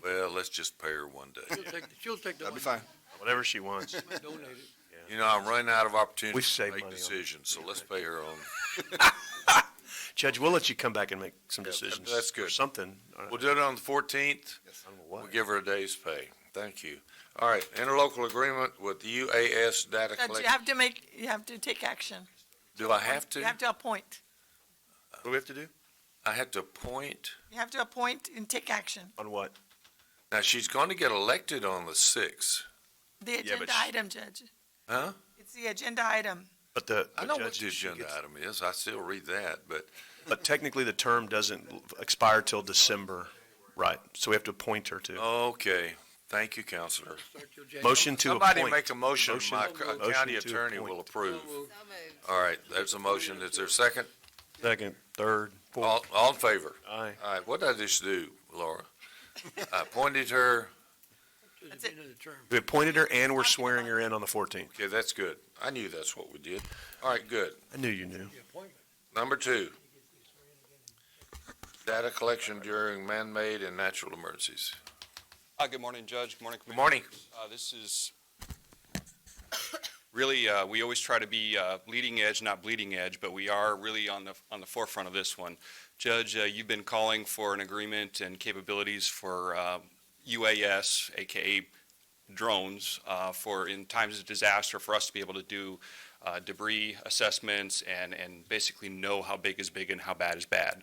Well, let's just pay her one day. She'll take the That'd be one. fine. Whatever she wants. Donate it. You know, I'm running out of We opportunities to save make money on it. decisions, so let's pay her on. Judge, we'll let you come back and make some Yeah, decisions. that's good. Or something. We'll do it on the 14th. I don't know what. We'll give her a day's pay. Thank you. All right, interlocal agreement with UAS data Judge, collection. you have to take action. Do I have You to? have to appoint. What do we have to do? I have to appoint? You have to appoint and take action. On what? Now, she's going to get elected on the 6th. The but agenda she- item, Judge. Huh? It's the agenda item. But the. I but know what Judge, the she agenda gets- item is. I still read that, but But technically, the term doesn't expire till December, right? So we have to appoint her to. okay. Thank you, Counselor. Start your January. Motion to Somebody appoint. make a motion, Motion- my motion county to attorney appoint. will approve. So moved. All right, there's a motion. Is there a second? Second, third, fourth. All in favor? Aye. All right, what did I just do, Laura? I appointed her. To the That's it. end of the term. We appointed her and we're swearing her in on the 14th. Okay, that's good. I knew that's what we did. All right, good. I knew you knew. The appointment. Number 2, data collection during man-made and natural emergencies. Good morning, Judge. Good morning, Good Commissioner. morning. This is really, we always try to be leading edge, not bleeding edge, but we are really on the forefront of this one. Judge, you've been calling for an agreement and capabilities for UAS, AKA drones, for in times of disaster, for us to be able to do debris assessments and basically know how big is big and how bad is bad.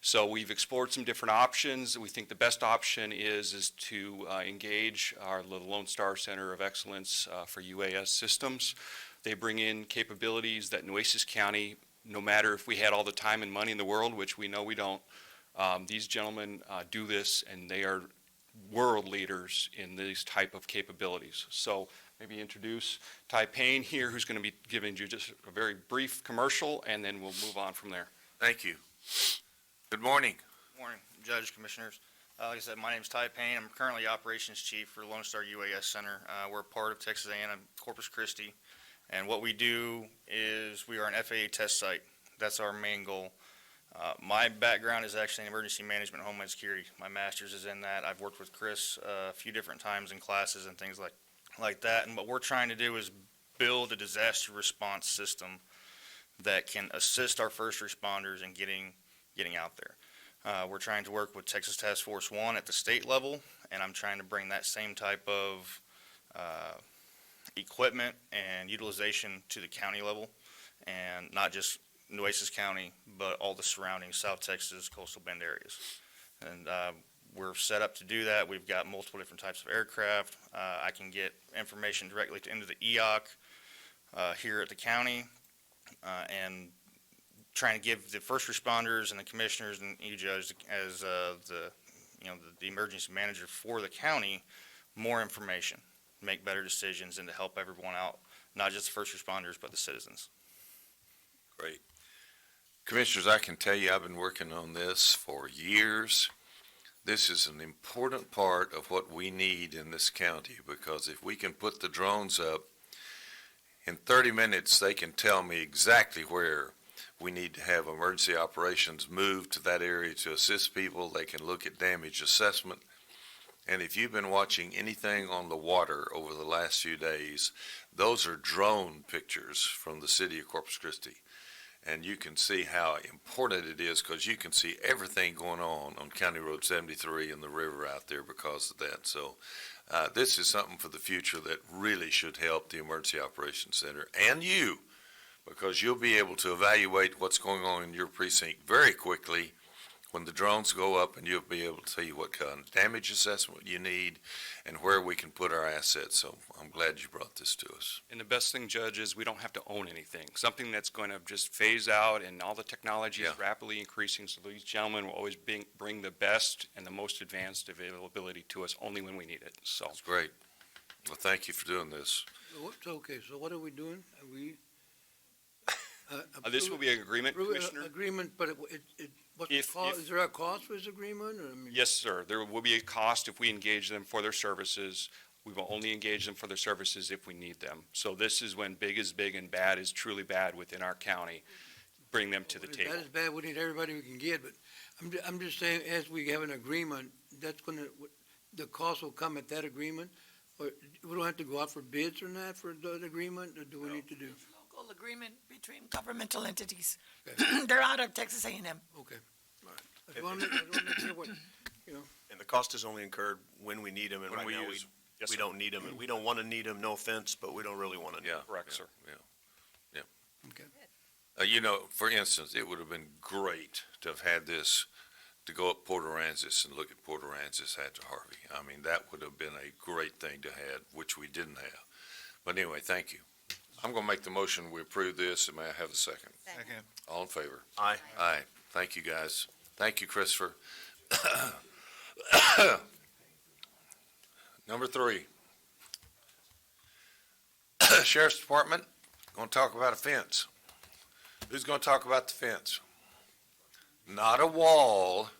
So we've explored some different options. We think the best option is to engage the Lone Star Center of Excellence for UAS systems. They bring in capabilities that Nueces County, no matter if we had all the time and money in the world, which we know we don't, these gentlemen do this, and they are world leaders in these type of capabilities. So maybe introduce Ty Payne here, who's going to be giving you just a very brief commercial, and then we'll move on from there. Thank you. Good morning. Morning, Judge, Commissioners. Like I said, my name's Ty Payne. I'm currently Operations Chief for Lone Star UAS Center. We're part of Texas A&M Corpus Christi, and what we do is we are an FAA test site. That's our main goal. My background is actually in emergency management and homeland security. My master's is in that. I've worked with Chris a few different times in classes and things like that, and what we're trying to do is build a disaster response system that can assist our first responders in getting out there. We're trying to work with Texas Task Force 1 at the state level, and I'm trying to bring that same type of equipment and utilization to the county level, and not just Nueces County, but all the surrounding South Texas coastal bend areas. And we're set up to do that. We've got multiple different types of aircraft. I can get information directly into the EOC here at the county, and trying to give the first responders and the commissioners and you, Judge, as the emergency manager for the county, more information, make better decisions, and to help everyone out, not just the first responders, but the citizens. Great. Commissioners, I can tell you I've been working on this for years. This is an important part of what we need in this county, because if we can put the drones up, in 30 minutes they can tell me exactly where we need to have emergency operations moved to that area to assist people. They can look at damage assessment. And if you've been watching anything on the water over the last few days, those are drone pictures from the city of Corpus Christi. And you can see how important it is, because you can see everything going on County Road 73 and the river out there because of that. So this is something for the future that really should help the Emergency Operations Center and you, because you'll be able to evaluate what's going on in your precinct very quickly when the drones go up, and you'll be able to see what kind of damage assessment you need and where we can put our assets. So I'm glad you brought this to us. And the best thing, Judge, is we don't have to own anything. Something that's going to just phase out, and all the technology is rapidly increasing, so these gentlemen will always bring the best and the most advanced availability to us only when we need it. So That's great. Well, thank you for doing this. Okay, so what are we doing? Are we? this will be an agreement, Commissioner. Agreement, but what's the cost? Is there a cost for this agreement? Or, I mean, Yes, sir. There will be a cost if we engage them for their services. We will only engage them for their services if we need them. So this is when big is big and bad is truly bad within our county. Bring them to the If table. that is bad, we need everybody we can get, but I'm just saying, as we have an agreement, that's gonna, the cost will come at that agreement? Or we don't have to go out for bids or not for the agreement, or do we need to do? Local agreement between governmental entities. Okay. They're out of Texas A&M. Okay, all right. I just wanna make sure what, you know. And the cost is only incurred when we need them, and When right we now, use- Yes, we sir. don't need them, and we don't want to need them, no offense, but we don't really want to need them. Yeah. Correct, sir. Yeah. Okay. You know, for instance, it would have been great to have had this, to go up Port Aransas and look at Port Aransas after Harvey. I mean, that would have been a great thing to have, which we didn't have. But anyway, thank you. I'm going to make the motion, we approve this, and may I have a second? Second. All in favor? Aye. Aye. Thank you, guys. Thank you, Christopher. Number 3. Sheriff's Department, going to talk about a fence. Who's going to talk about the fence? Not a wall,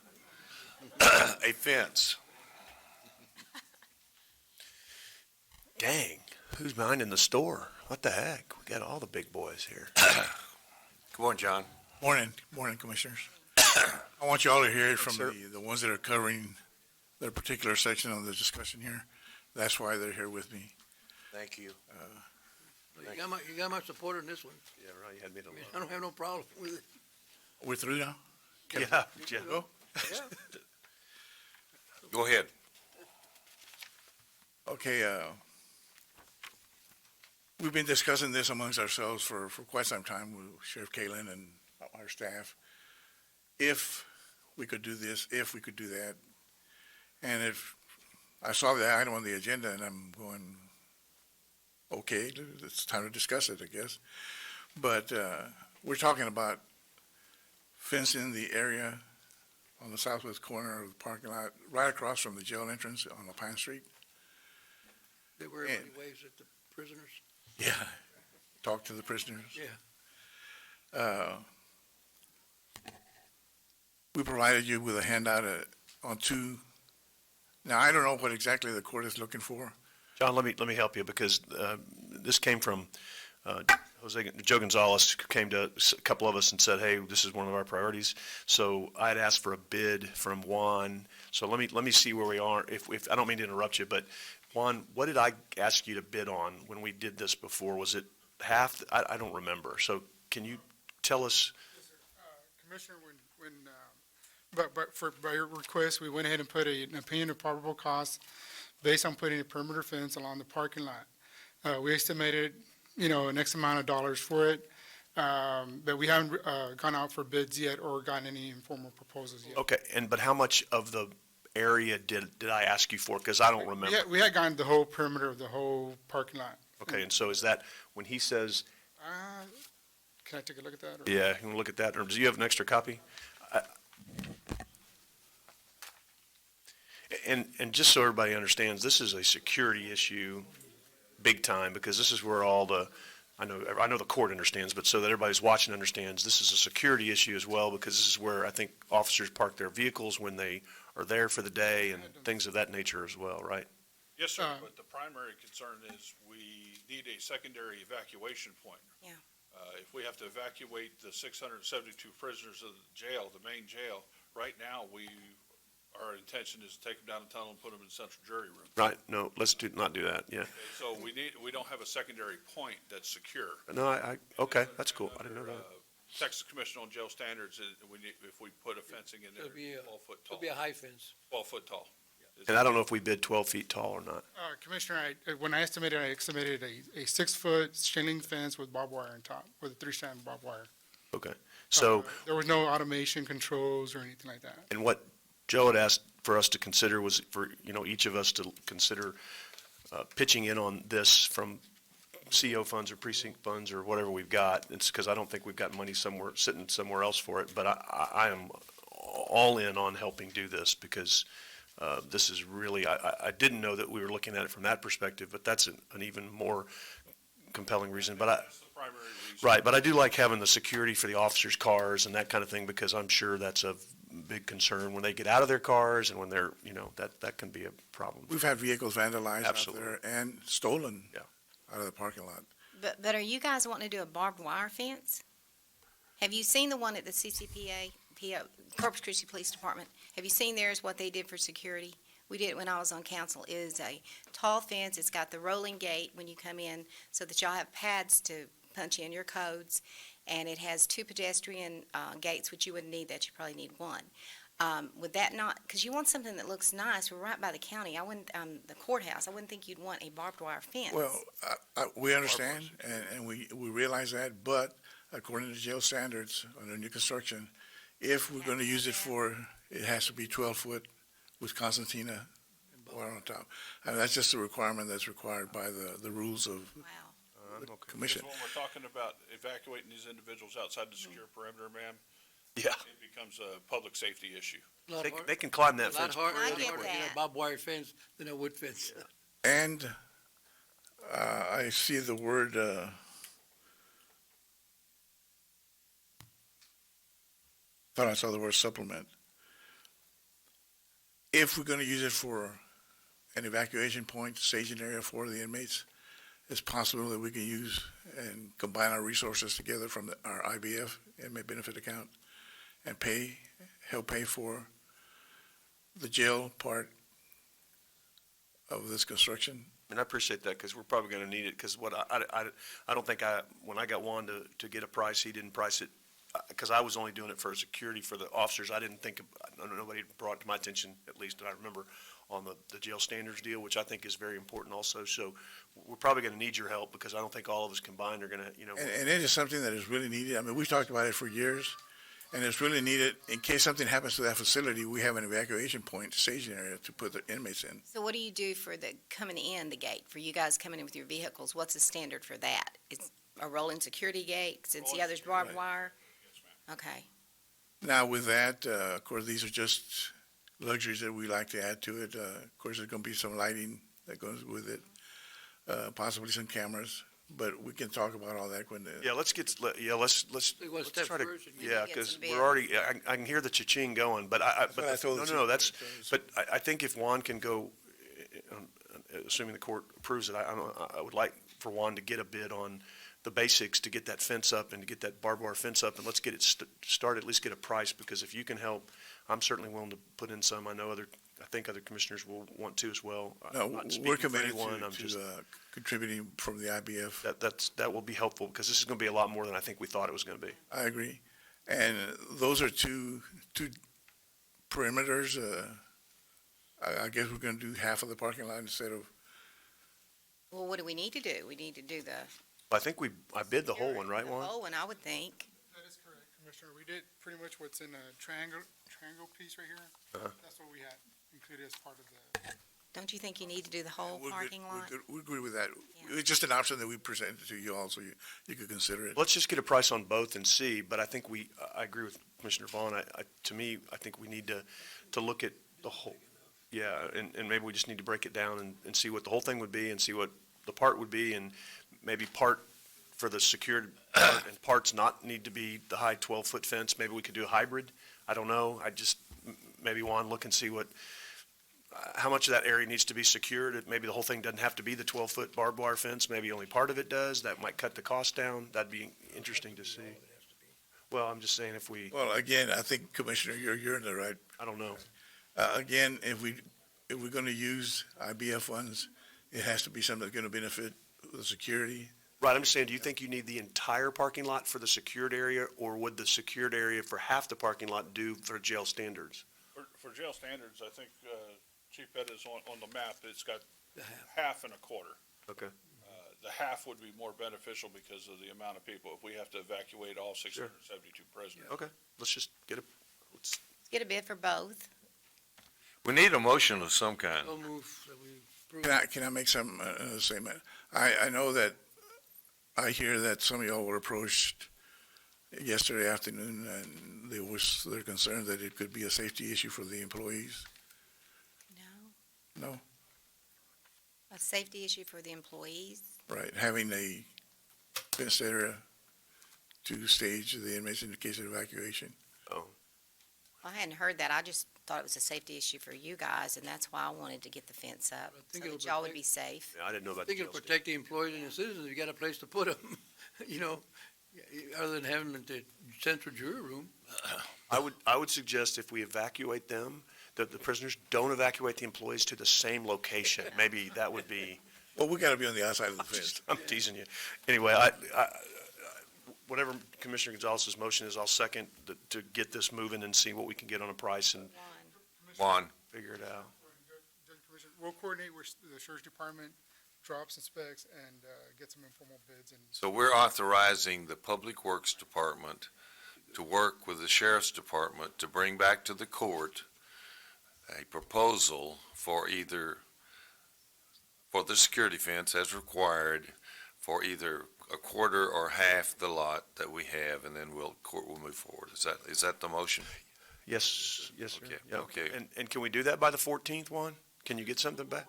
a fence. Dang, who's minding the store? What the heck? We got all the big boys here. Come on, John. Morning, Commissioners. I want you all to hear it from sir. the ones that are covering their particular section of the discussion here. That's why they're here with me. Thank you. You got my support on this one. Yeah, right, you had me to I don't have no problem with it. We're through now? Yeah, yeah. Go? Go ahead. Okay, we've been discussing this amongst ourselves for quite some time with Sheriff Kalen and our staff. If we could do this, if we could do that. And if, I saw the item on the agenda and I'm going, okay, it's time to discuss it, I guess. But we're talking about fencing the area on the southwest corner of the parking lot, right across from the jail entrance on La Pine Street. They were And- everybody waves at the prisoners. Yeah. Talk to the prisoners. Yeah. We provided you with a handout on 2. Now, I don't know what exactly the court is looking for. John, let me help you, because this came from Joe Gonzalez, who came to a couple of us and said, hey, this is one of our priorities. So I had asked for a bid from Juan. So let me see where we are. If I don't mean to interrupt you, but Juan, what did I ask you to bid on when we did this before? Was it half? I don't remember. So can you tell us? Commissioner, by your request, we went ahead and put an opinion of probable cost based on putting a perimeter fence along the parking lot. We estimated, an X amount of dollars for it, but we haven't gone out for bids yet or gotten any informal proposals yet. Okay, but how much of the area did I ask you for? Because I don't remember. We had gotten the whole perimeter of the whole parking lot. Okay, and so is that, when he says, Can I take a look at that? or- yeah, you want to look at that, or do you have an extra copy? And just so everybody understands, this is a security issue, big time, because this is where all the, I know the court understands, but so that everybody's watching understands, this is a security issue as well, because this is where I think officers park their vehicles when they are there for the day and things of that nature as well, right? Yes, sir, but the primary concern is we need a secondary evacuation point. Yeah. If we have to evacuate the 672 prisoners of the jail, the main jail, right now, our intention is to take them down the tunnel and put them in central jury room. Right, no, let's not do that, yeah. Okay, so we don't have a secondary point that's secure. No, okay, that's cool, I didn't know that. Texas Commission on Jail Standards, if we put a fencing in there, It'll be 12 foot tall. It'll be a high fence. 12 foot tall. And I don't know if we bid 12 feet tall or not. Commissioner, when I estimated a 6-foot chain link fence with barbed wire on top, with a 3-strand barbed wire. Okay, so. There was no automation controls or anything like that. And what Joe had asked for us to consider was for, each of us to consider pitching in on this from CO funds or precinct funds or whatever we've got. It's because I don't think we've got money sitting somewhere else for it, but I am all in on helping do this because this is really, I didn't know that we were looking at it from that perspective, but that's an even more compelling reason. But That's the primary reason. right, but I do like having the security for the officers' cars and that kind of thing because I'm sure that's of big concern when they get out of their cars and when they're, that can be a problem. We've had vehicles vandalized out Absolutely. there and stolen Yeah. out of the parking lot. But are you guys wanting to do a barbed wire fence? Have you seen the one at the CCPA, Corpus Christi Police Department? Have you seen theirs, what they did for security? We did it when I was on council. It is a tall fence. It's got the rolling gate when you come in so that y'all have pads to punch in your codes. And it has 2 pedestrian gates, which you wouldn't need that. You probably need 1. Would that not, because you want something that looks nice. We're right by the county. I wouldn't, the courthouse, I wouldn't think you'd want a barbed wire fence. Well, we understand, and we realize that, but according to jail standards under new construction, if we're going to use it it has to be 12-foot with concertina wire on top. And that's just a requirement that's required by the rules of the commission. Because when we're talking about evacuating these individuals outside the secure perimeter, ma'am, Yeah. it becomes a public safety issue. They can climb that A lot fence. harder, I a lot get harder to get that. a barbed wire fence than a wood fence. And I see the word, thought I saw the word supplement. If we're going to use it for an evacuation point, staging area for the inmates, it's possible that we can use and combine our resources together from our IBF, inmate benefit account, and help pay for the jail part of this construction. And I appreciate that, because we're probably going to need it, because I don't think when I got Juan to get a price, he didn't price it, because I was only doing it for security for the officers. I didn't think, nobody brought it to my attention, at least that I remember, on the jail standards deal, which I think is very important also. So we're probably going to need your help, because I don't think all of us combined are going to, And it is something that is really needed. I mean, we've talked about it for years, and it's really needed. In case something happens to that facility, we have an evacuation point, staging area to put the inmates in. So what do you do for the coming in the gate, for you guys coming in with your vehicles? What's the standard for that? It's a rolling security gate, since the other's barbed wire? Okay. Now, with that, of course, these are just luxuries that we like to add to it. Of course, there's going to be some lighting that goes with it, possibly some cameras, but we can talk about all that when Yeah, let's Take one step try to, first and yeah, get because some we're bids. already, I can hear the cha-ching going, but what I told the that's, chief. but I think if Juan can go, assuming the court approves it, I would like for Juan to get a bid on the basics, to get that fence up and to get that barbed wire fence up, and let's get it started, at least get a price, because if you can help, I'm certainly willing to put in some. I think other commissioners will want to as well. No, I'm not we're speaking for committed anyone, I'm to just, contributing from the IBF. that will be helpful, because this is going to be a lot more than I think we thought it was going to be. I agree. And those are two perimeters. I guess we're going to do half of the parking lot instead of, Well, what do we need to do? We need to do the I think I bid the whole one, right, Juan? whole one, I would think. That is correct, Commissioner. We did pretty much what's in a triangle piece right here. Uh-huh. That's what we had included as part of the. Don't you think you need to do the whole we're good- parking we're lot? good- we agree with that. Yeah. It's just an option that we presented to you all, so you could consider it. Let's just get a price on both and see, but I think I agree with Commissioner Vaughn. To me, I think we need to look at the whole, yeah, and maybe we just need to break it down and see what the whole thing would be and see what the part would be, and maybe part for the secured part and parts not need to be the high 12-foot fence. Maybe we could do a hybrid. I don't know. Maybe Juan, look and see how much of that area needs to be secured. Maybe the whole thing doesn't have to be the 12-foot barbed wire fence. Maybe only part of it does. That might cut the cost down. That'd be interesting to see. Well, I'm just saying Well, again, I think, Commissioner, you're in the right. I don't know. Again, if we're going to use IBF funds, it has to be something that's going to benefit the security. Right, I'm just saying, do you think you need the entire parking lot for the secured area, or would the secured area for half the parking lot do for jail standards? For jail standards, I think Chief Pettit is on the map. It's got half and a quarter. Okay. The half would be more beneficial because of the amount of people, if we have to evacuate all 672 prisoners. Okay, let's just Let's get a bid for both. We need a motion of some kind. So move that we approve. Can I make some statement? I know that I hear that some of y'all were approached yesterday afternoon, and they're concerned that it could be a safety issue for the employees. No? No? A safety issue for the employees? Right, having a fenced area to stage the inmates in the case of evacuation. Oh. I hadn't heard that. I just thought it was a safety issue for you guys, and that's why I wanted to get the fence up, think so it'll that y'all would protect- be safe. Yeah, I didn't know I about the think it'll jail. Steve. protect the employees and the citizens, if you got a place to put them, you know, other than having them at the central jury room. I would suggest if we evacuate them, that the prisoners don't evacuate the employees to the same location. Maybe that would be, Well, we gotta be on the outside of the fence. I'm teasing you. Anyway, whatever Commissioner Gonzalez's motion is, I'll second to get this moving and see what we can get on a price and Juan, figure it out. Judge and Commissioner, we'll coordinate with the Sheriff's Department, drop some specs, and get some informal bids. And so we're authorizing the Public Works Department to work with the Sheriff's Department to bring back to the court a proposal for the security fence as required for either a quarter or half the lot that we have, and then court will move forward. Is that the motion? Yes, sir. Okay, Yeah. okay. And can we do that by the 14th, Juan? Can you get something back?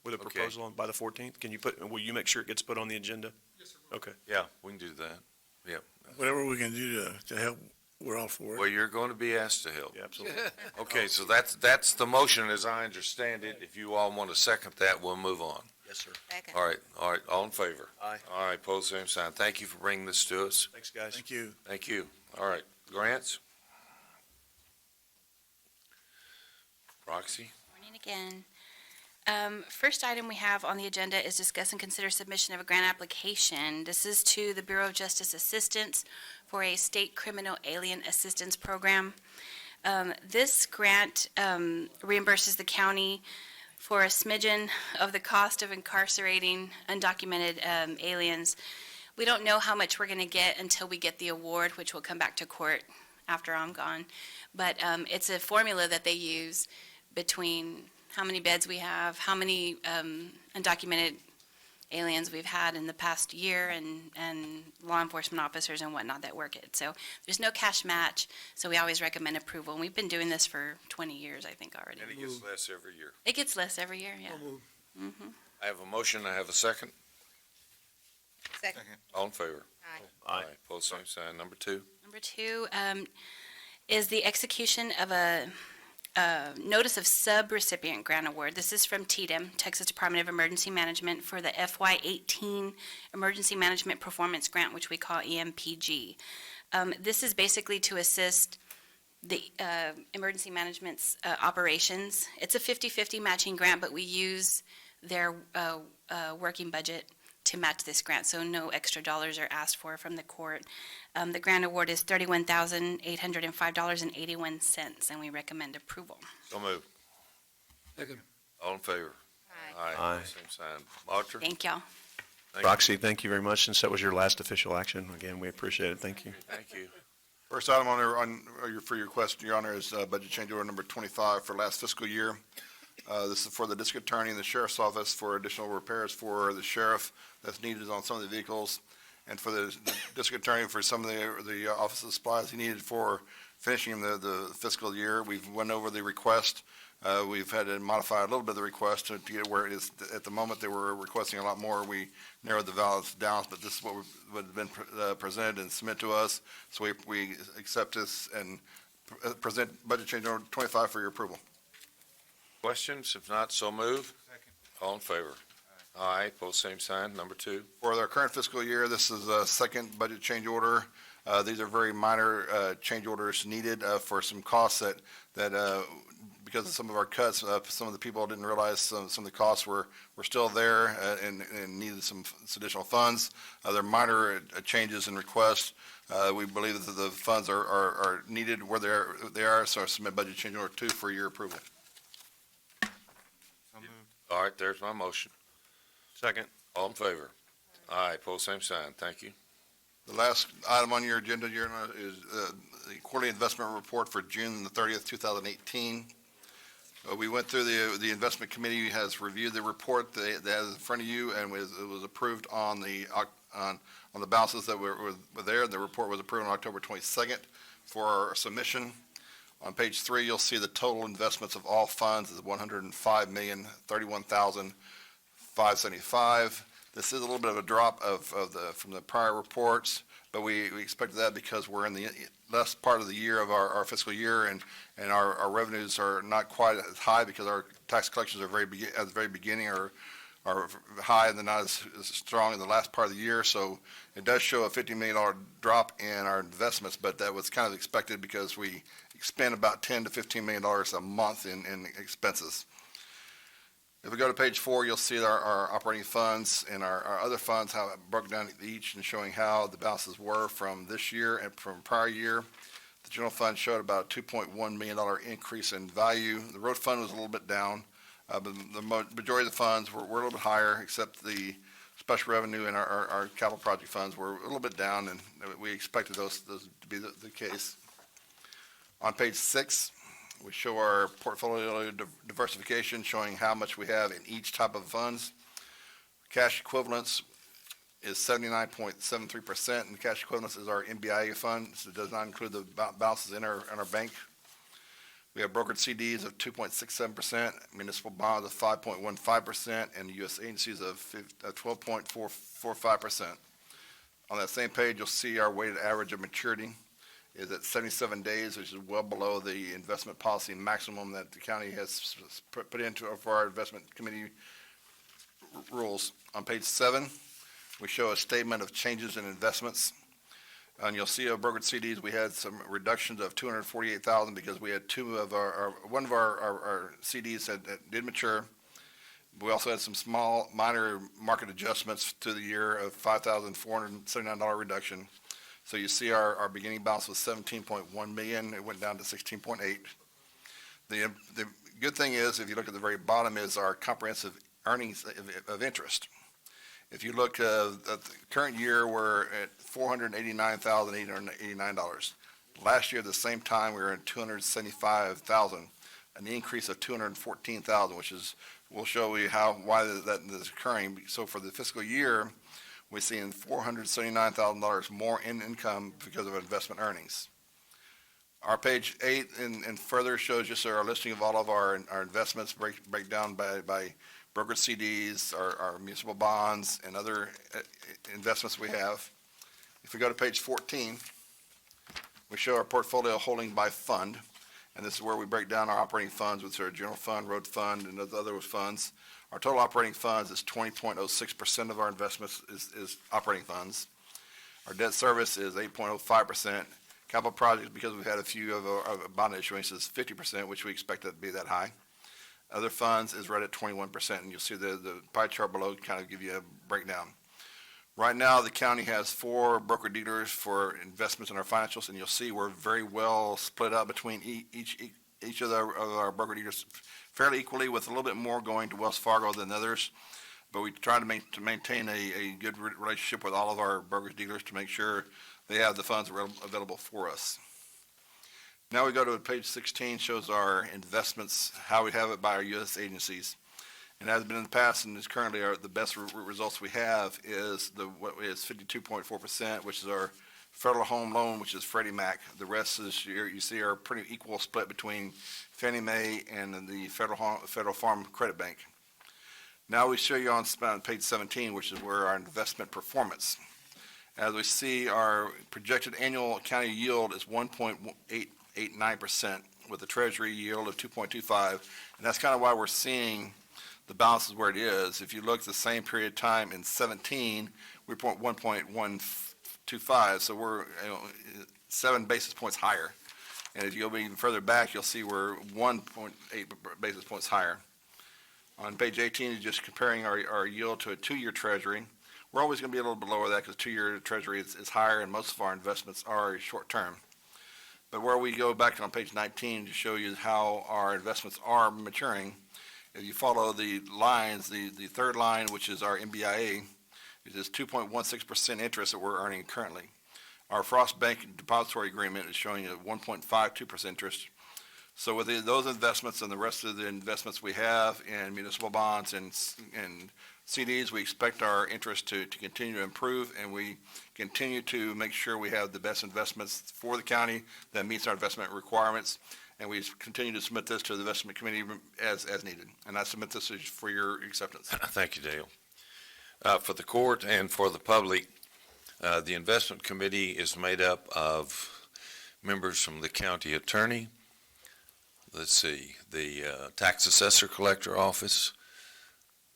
With a Okay. proposal on by the 14th? Will you make sure it gets put on the agenda? Yes, sir. Okay. Yeah, we can do that. Yep. Whatever we can do to help, we're all for Well, it. you're going to be asked to help. Yeah, absolutely. Okay, so that's the motion as I understand it. If you all want to second that, we'll move on. Yes, sir. Second. All right, all in favor? Aye. All right, pose same sign. Thank you for bringing this to us. Thanks, guys. Thank you. Thank you. All right, grants? Roxy? Morning again. First item we have on the agenda is discuss and consider submission of a grant application. This is to the Bureau of Justice Assistance for a state criminal alien assistance program. This grant reimburses the county for a smidgen of the cost of incarcerating undocumented aliens. We don't know how much we're going to get until we get the award, which will come back to court after I'm gone. But it's a formula that they use between how many beds we have, how many undocumented aliens we've had in the past year, and law enforcement officers and whatnot that work it. So there's no cash match, so we always recommend approval. And we've been doing this for 20 years, I think, already. And it gets less every year. It gets less every year, yeah. I'll I have a motion, I have a second. Second. All in favor? Aye. Pose same sign. Number two? Number two is the execution of a notice of sub-recipient grant award. This is from TDEM, Texas Department of Emergency Management, for the FY18 Emergency Management Performance Grant, which we call EMPG. This is basically to assist the emergency management's operations. It's a 50-50 matching grant, but we use their working budget to match this grant, so no extra dollars are asked for from the court. The grant award is $31,805.81, and we recommend approval. So moved. Second. All in favor? Aye. Aye. Pose same sign. Auditor? Thank y'all. Thank you. Roxy, thank you very much. Since that was your last official action, again, we appreciate it. Thank you. Thank you. First item for your question, Your Honor, is budget change order number 25 for last fiscal year. This is for the district attorney and the sheriff's office for additional repairs for the sheriff that's needed on some of the vehicles, and for the district attorney for some of the office supplies he needed for finishing the fiscal year. We've went over the request. We've had to modify a little bit of the request to get it where it is. At the moment, they were requesting a lot more. We narrowed the values down, but this is what has been presented and submitted to us. So we accept this and present budget change order 25 for your approval. Questions? If not, so move. All in favor? Aye. Pose same sign. Number two. For our current fiscal year, this is a second budget change order. These are very minor change orders needed for some costs that because of some of our cuts, some of the people didn't realize some of the costs were still there and needed some additional funds. They're minor changes in requests. We believe that the funds are needed where they are, so I submit budget change order 2 for your approval. All right, there's my motion. Second. All in favor? Aye. Pose same sign. Thank you. The last item on your agenda, Your Honor, is the quarterly investment report for June the 30th, 2018. We went through the investment committee has reviewed the report that is in front of you, and it was approved on the balances that were there. The report was approved on October 22nd for our submission. On page 3, you'll see the total investments of all funds is $105,031,575. This is a little bit of a drop from the prior reports, but we expected that because we're in the last part of the year of our fiscal year, and our revenues are not quite as high because our tax collections are at the very beginning are high and they're not as strong in the last part of the year. So it does show a $50 million drop in our investments, but that was kind of expected because we spend about $10 to $15 million a month in expenses. If we go to page 4, you'll see our operating funds and our other funds, how it broke down each and showing how the balances were from this year and from prior year. The general fund showed about a $2.1 million increase in value. The road fund was a little bit down, but the majority of the funds were a little bit higher, except the special revenue and our capital project funds were a little bit down, and we expected those to be the case. On page 6, we show our portfolio diversification, showing how much we have in each type of funds. Cash equivalents is 79.73%, and cash equivalents is our MBIA fund. So it does not include the balances in our bank. We have brokered CDs of 2.67%, municipal bonds of 5.15%, and U.S. agencies of 12.45%. On that same page, you'll see our weighted average of maturity is at 77 days, which is well below the investment policy maximum that the county has put into for our investment committee rules. On page 7, we show a statement of changes in investments. And you'll see our brokered CDs, we had some reductions of $248,000 because we had one of our CDs that did mature. We also had some small, minor market adjustments to the year of $5,479 reduction. So you see our beginning balance was $17.1 million. It went down to $16.8. The good thing is, if you look at the very bottom, is our comprehensive earnings of interest. If you look at the current year, we're at $489,889. Last year, at the same time, we were at $275,000, an increase of $214,000, which is, we'll show you why that is occurring. So for the fiscal year, we're seeing $479,000 more in income because of investment earnings. Our page 8 and further shows just our listing of all of our investments, break down by brokered CDs, our municipal bonds, and other investments we have. If we go to page 14, we show our portfolio holding by fund, and this is where we break down our operating funds, which are general fund, road fund, and other funds. Our total operating funds is 20.06% of our investments is operating funds. Our debt service is 8.05%. Capital projects, because we've had a few of our bond issuances, 50%, which we expect that to be that high. Other funds is right at 21%, and you'll see the pie chart below kind of give you a breakdown. Right now, the county has 4 broker-dealers for investments in our financials, and you'll see we're very well split up between each of our broker-dealers fairly equally, with a little bit more going to Wells Fargo than others. But we try to maintain a good relationship with all of our broker-dealers to make sure they have the funds available for us. Now we go to page 16, shows our investments, how we have it by our U.S. agencies. And as has been in the past, and is currently the best results we have is what is 52.4%, which is our federal home loan, which is Freddie Mac. The rest is you see are pretty equal split between Fannie Mae and the Federal Farm Credit Bank. Now we show you on page 17, which is where our investment performance. As we see, our projected annual county yield is 1.889% with a treasury yield of 2.25, and that's kind of why we're seeing the balance is where it is. If you look at the same period of time in 17, we're 1.125, so we're 7 basis points higher. And if you go even further back, you'll see we're 1.8 basis points higher. On page 18 is just comparing our yield to a 2-year treasury. We're always going to be a little bit lower than that because 2-year treasury is higher, and most of our investments are short-term. But where we go back on page 19 to show you how our investments are maturing, if you follow the lines, the third line, which is our MBIA, it is 2.16% interest that we're earning currently. Our Frost Bank depository agreement is showing a 1.52% interest. So with those investments and the rest of the investments we have in municipal bonds and CDs, we expect our interest to continue to improve, and we continue to make sure we have the best investments for the county that meets our investment requirements. And we continue to submit this to the investment committee as needed. And I submit this for your acceptance. Thank you, Dale. For the court and for the public, the investment committee is made up of members from the county attorney, let's see, the tax assessor collector office,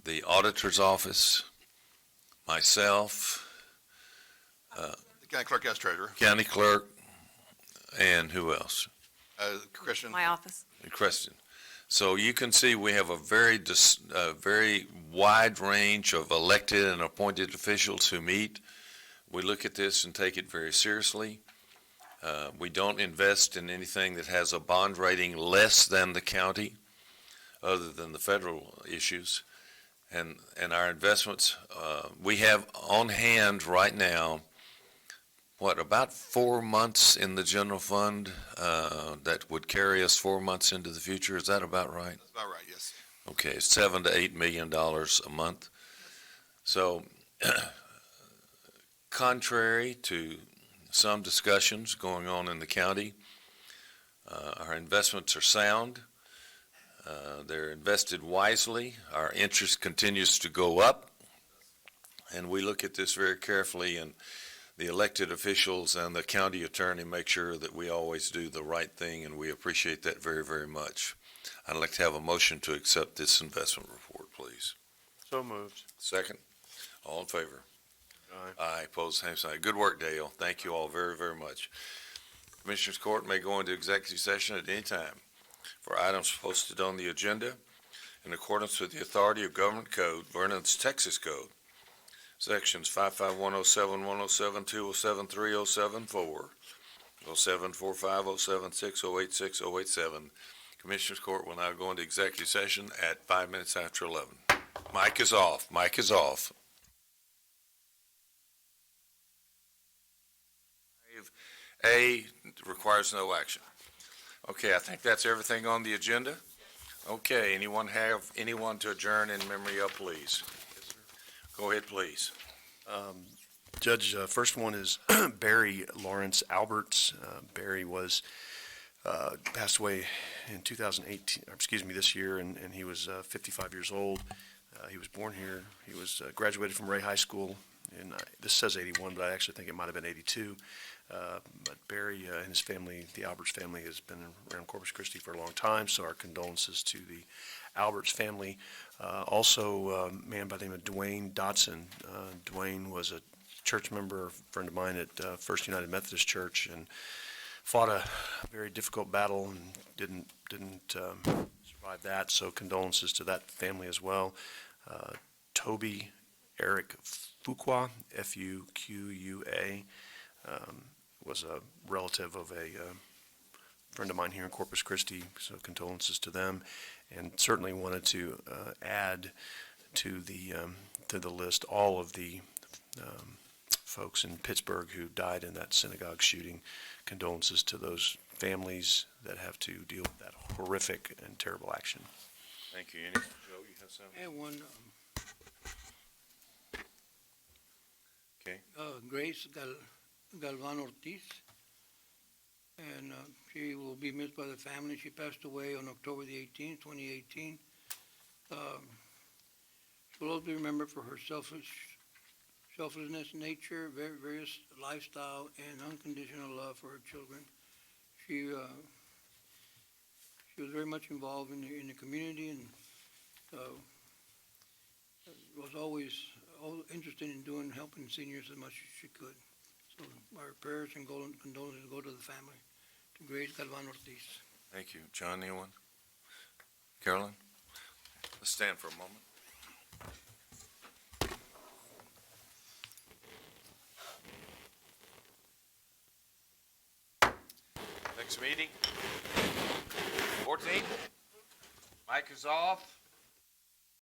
the auditor's office, myself, The county clerk as treasurer. county clerk, and who else? Christian. My office. Christian. So you can see we have a very wide range of elected and appointed officials who meet. We look at this and take it very seriously. We don't invest in anything that has a bond rating less than the county, other than the federal issues. And our investments, we have on hand right now, about 4 months in the general fund that would carry us 4 months into the future? Is that about right? That's about right, yes. Okay, $7 to $8 million a month. So, contrary to some discussions going on in the county, our investments are sound. They're invested wisely. Our interest continues to go up, and we look at this very carefully, and the elected officials and the county attorney make sure that we always do the right thing, and we appreciate that very, very much. I'd like to have a motion to accept this investment report, please. So moved. Second. All in favor? Aye. Aye, opposed, same sign. Good work, Dale. Thank you all very, very much. Commissioners Court may go into executive session at any time for items posted on the agenda in accordance with the authority of Government Code, Vernon's Texas Code, Sections 55107, 107, 207, 307, 4, 07, 45, 076, 086, 087. Commissioners Court will now go into executive session at 5 minutes after 11. Mic is off. Mic is off. A requires no action. Okay, I think that's everything on the agenda. Okay, anyone to adjourn in memory of, please? Go ahead, please. Judge, first one is Barry Lawrence Alberts. Barry passed away in 2018, this year, and he was 55 years old. He was born here. He was graduated from Ray High School in, this says 81, but I actually think it might have been 82. But Barry and his family, the Alberts family, has been around Corpus Christi for a long time, so our condolences to the Alberts family. Also, a man by the name of Dwayne Dotson. Dwayne was a church member, a friend of mine at First United Methodist Church, and fought a very difficult battle and didn't survive that, so condolences to that family as well. Toby Eric Fuqua, Fuqua, was a relative of a friend of mine here in Corpus Christi, so condolences to them. And certainly wanted to add to the list all of the folks in Pittsburgh who died in that synagogue shooting. Condolences to those families that have to deal with that horrific and terrible action. Thank you. Joe, you have something? And one, Okay. Grace Galvan Ortiz, and she will be missed by the family. She passed away on October the 18th, 2018. She will always be remembered for her selflessness, nature, various lifestyle, and unconditional love for her children. She was very much involved in the community, and was always interested in helping seniors as much as she could. So our prayers and condolences go to the family, to Grace Galvan Ortiz. Thank you. John, anyone? Carolyn? Let's stand for a moment. Next meeting, 14th. Mic is off.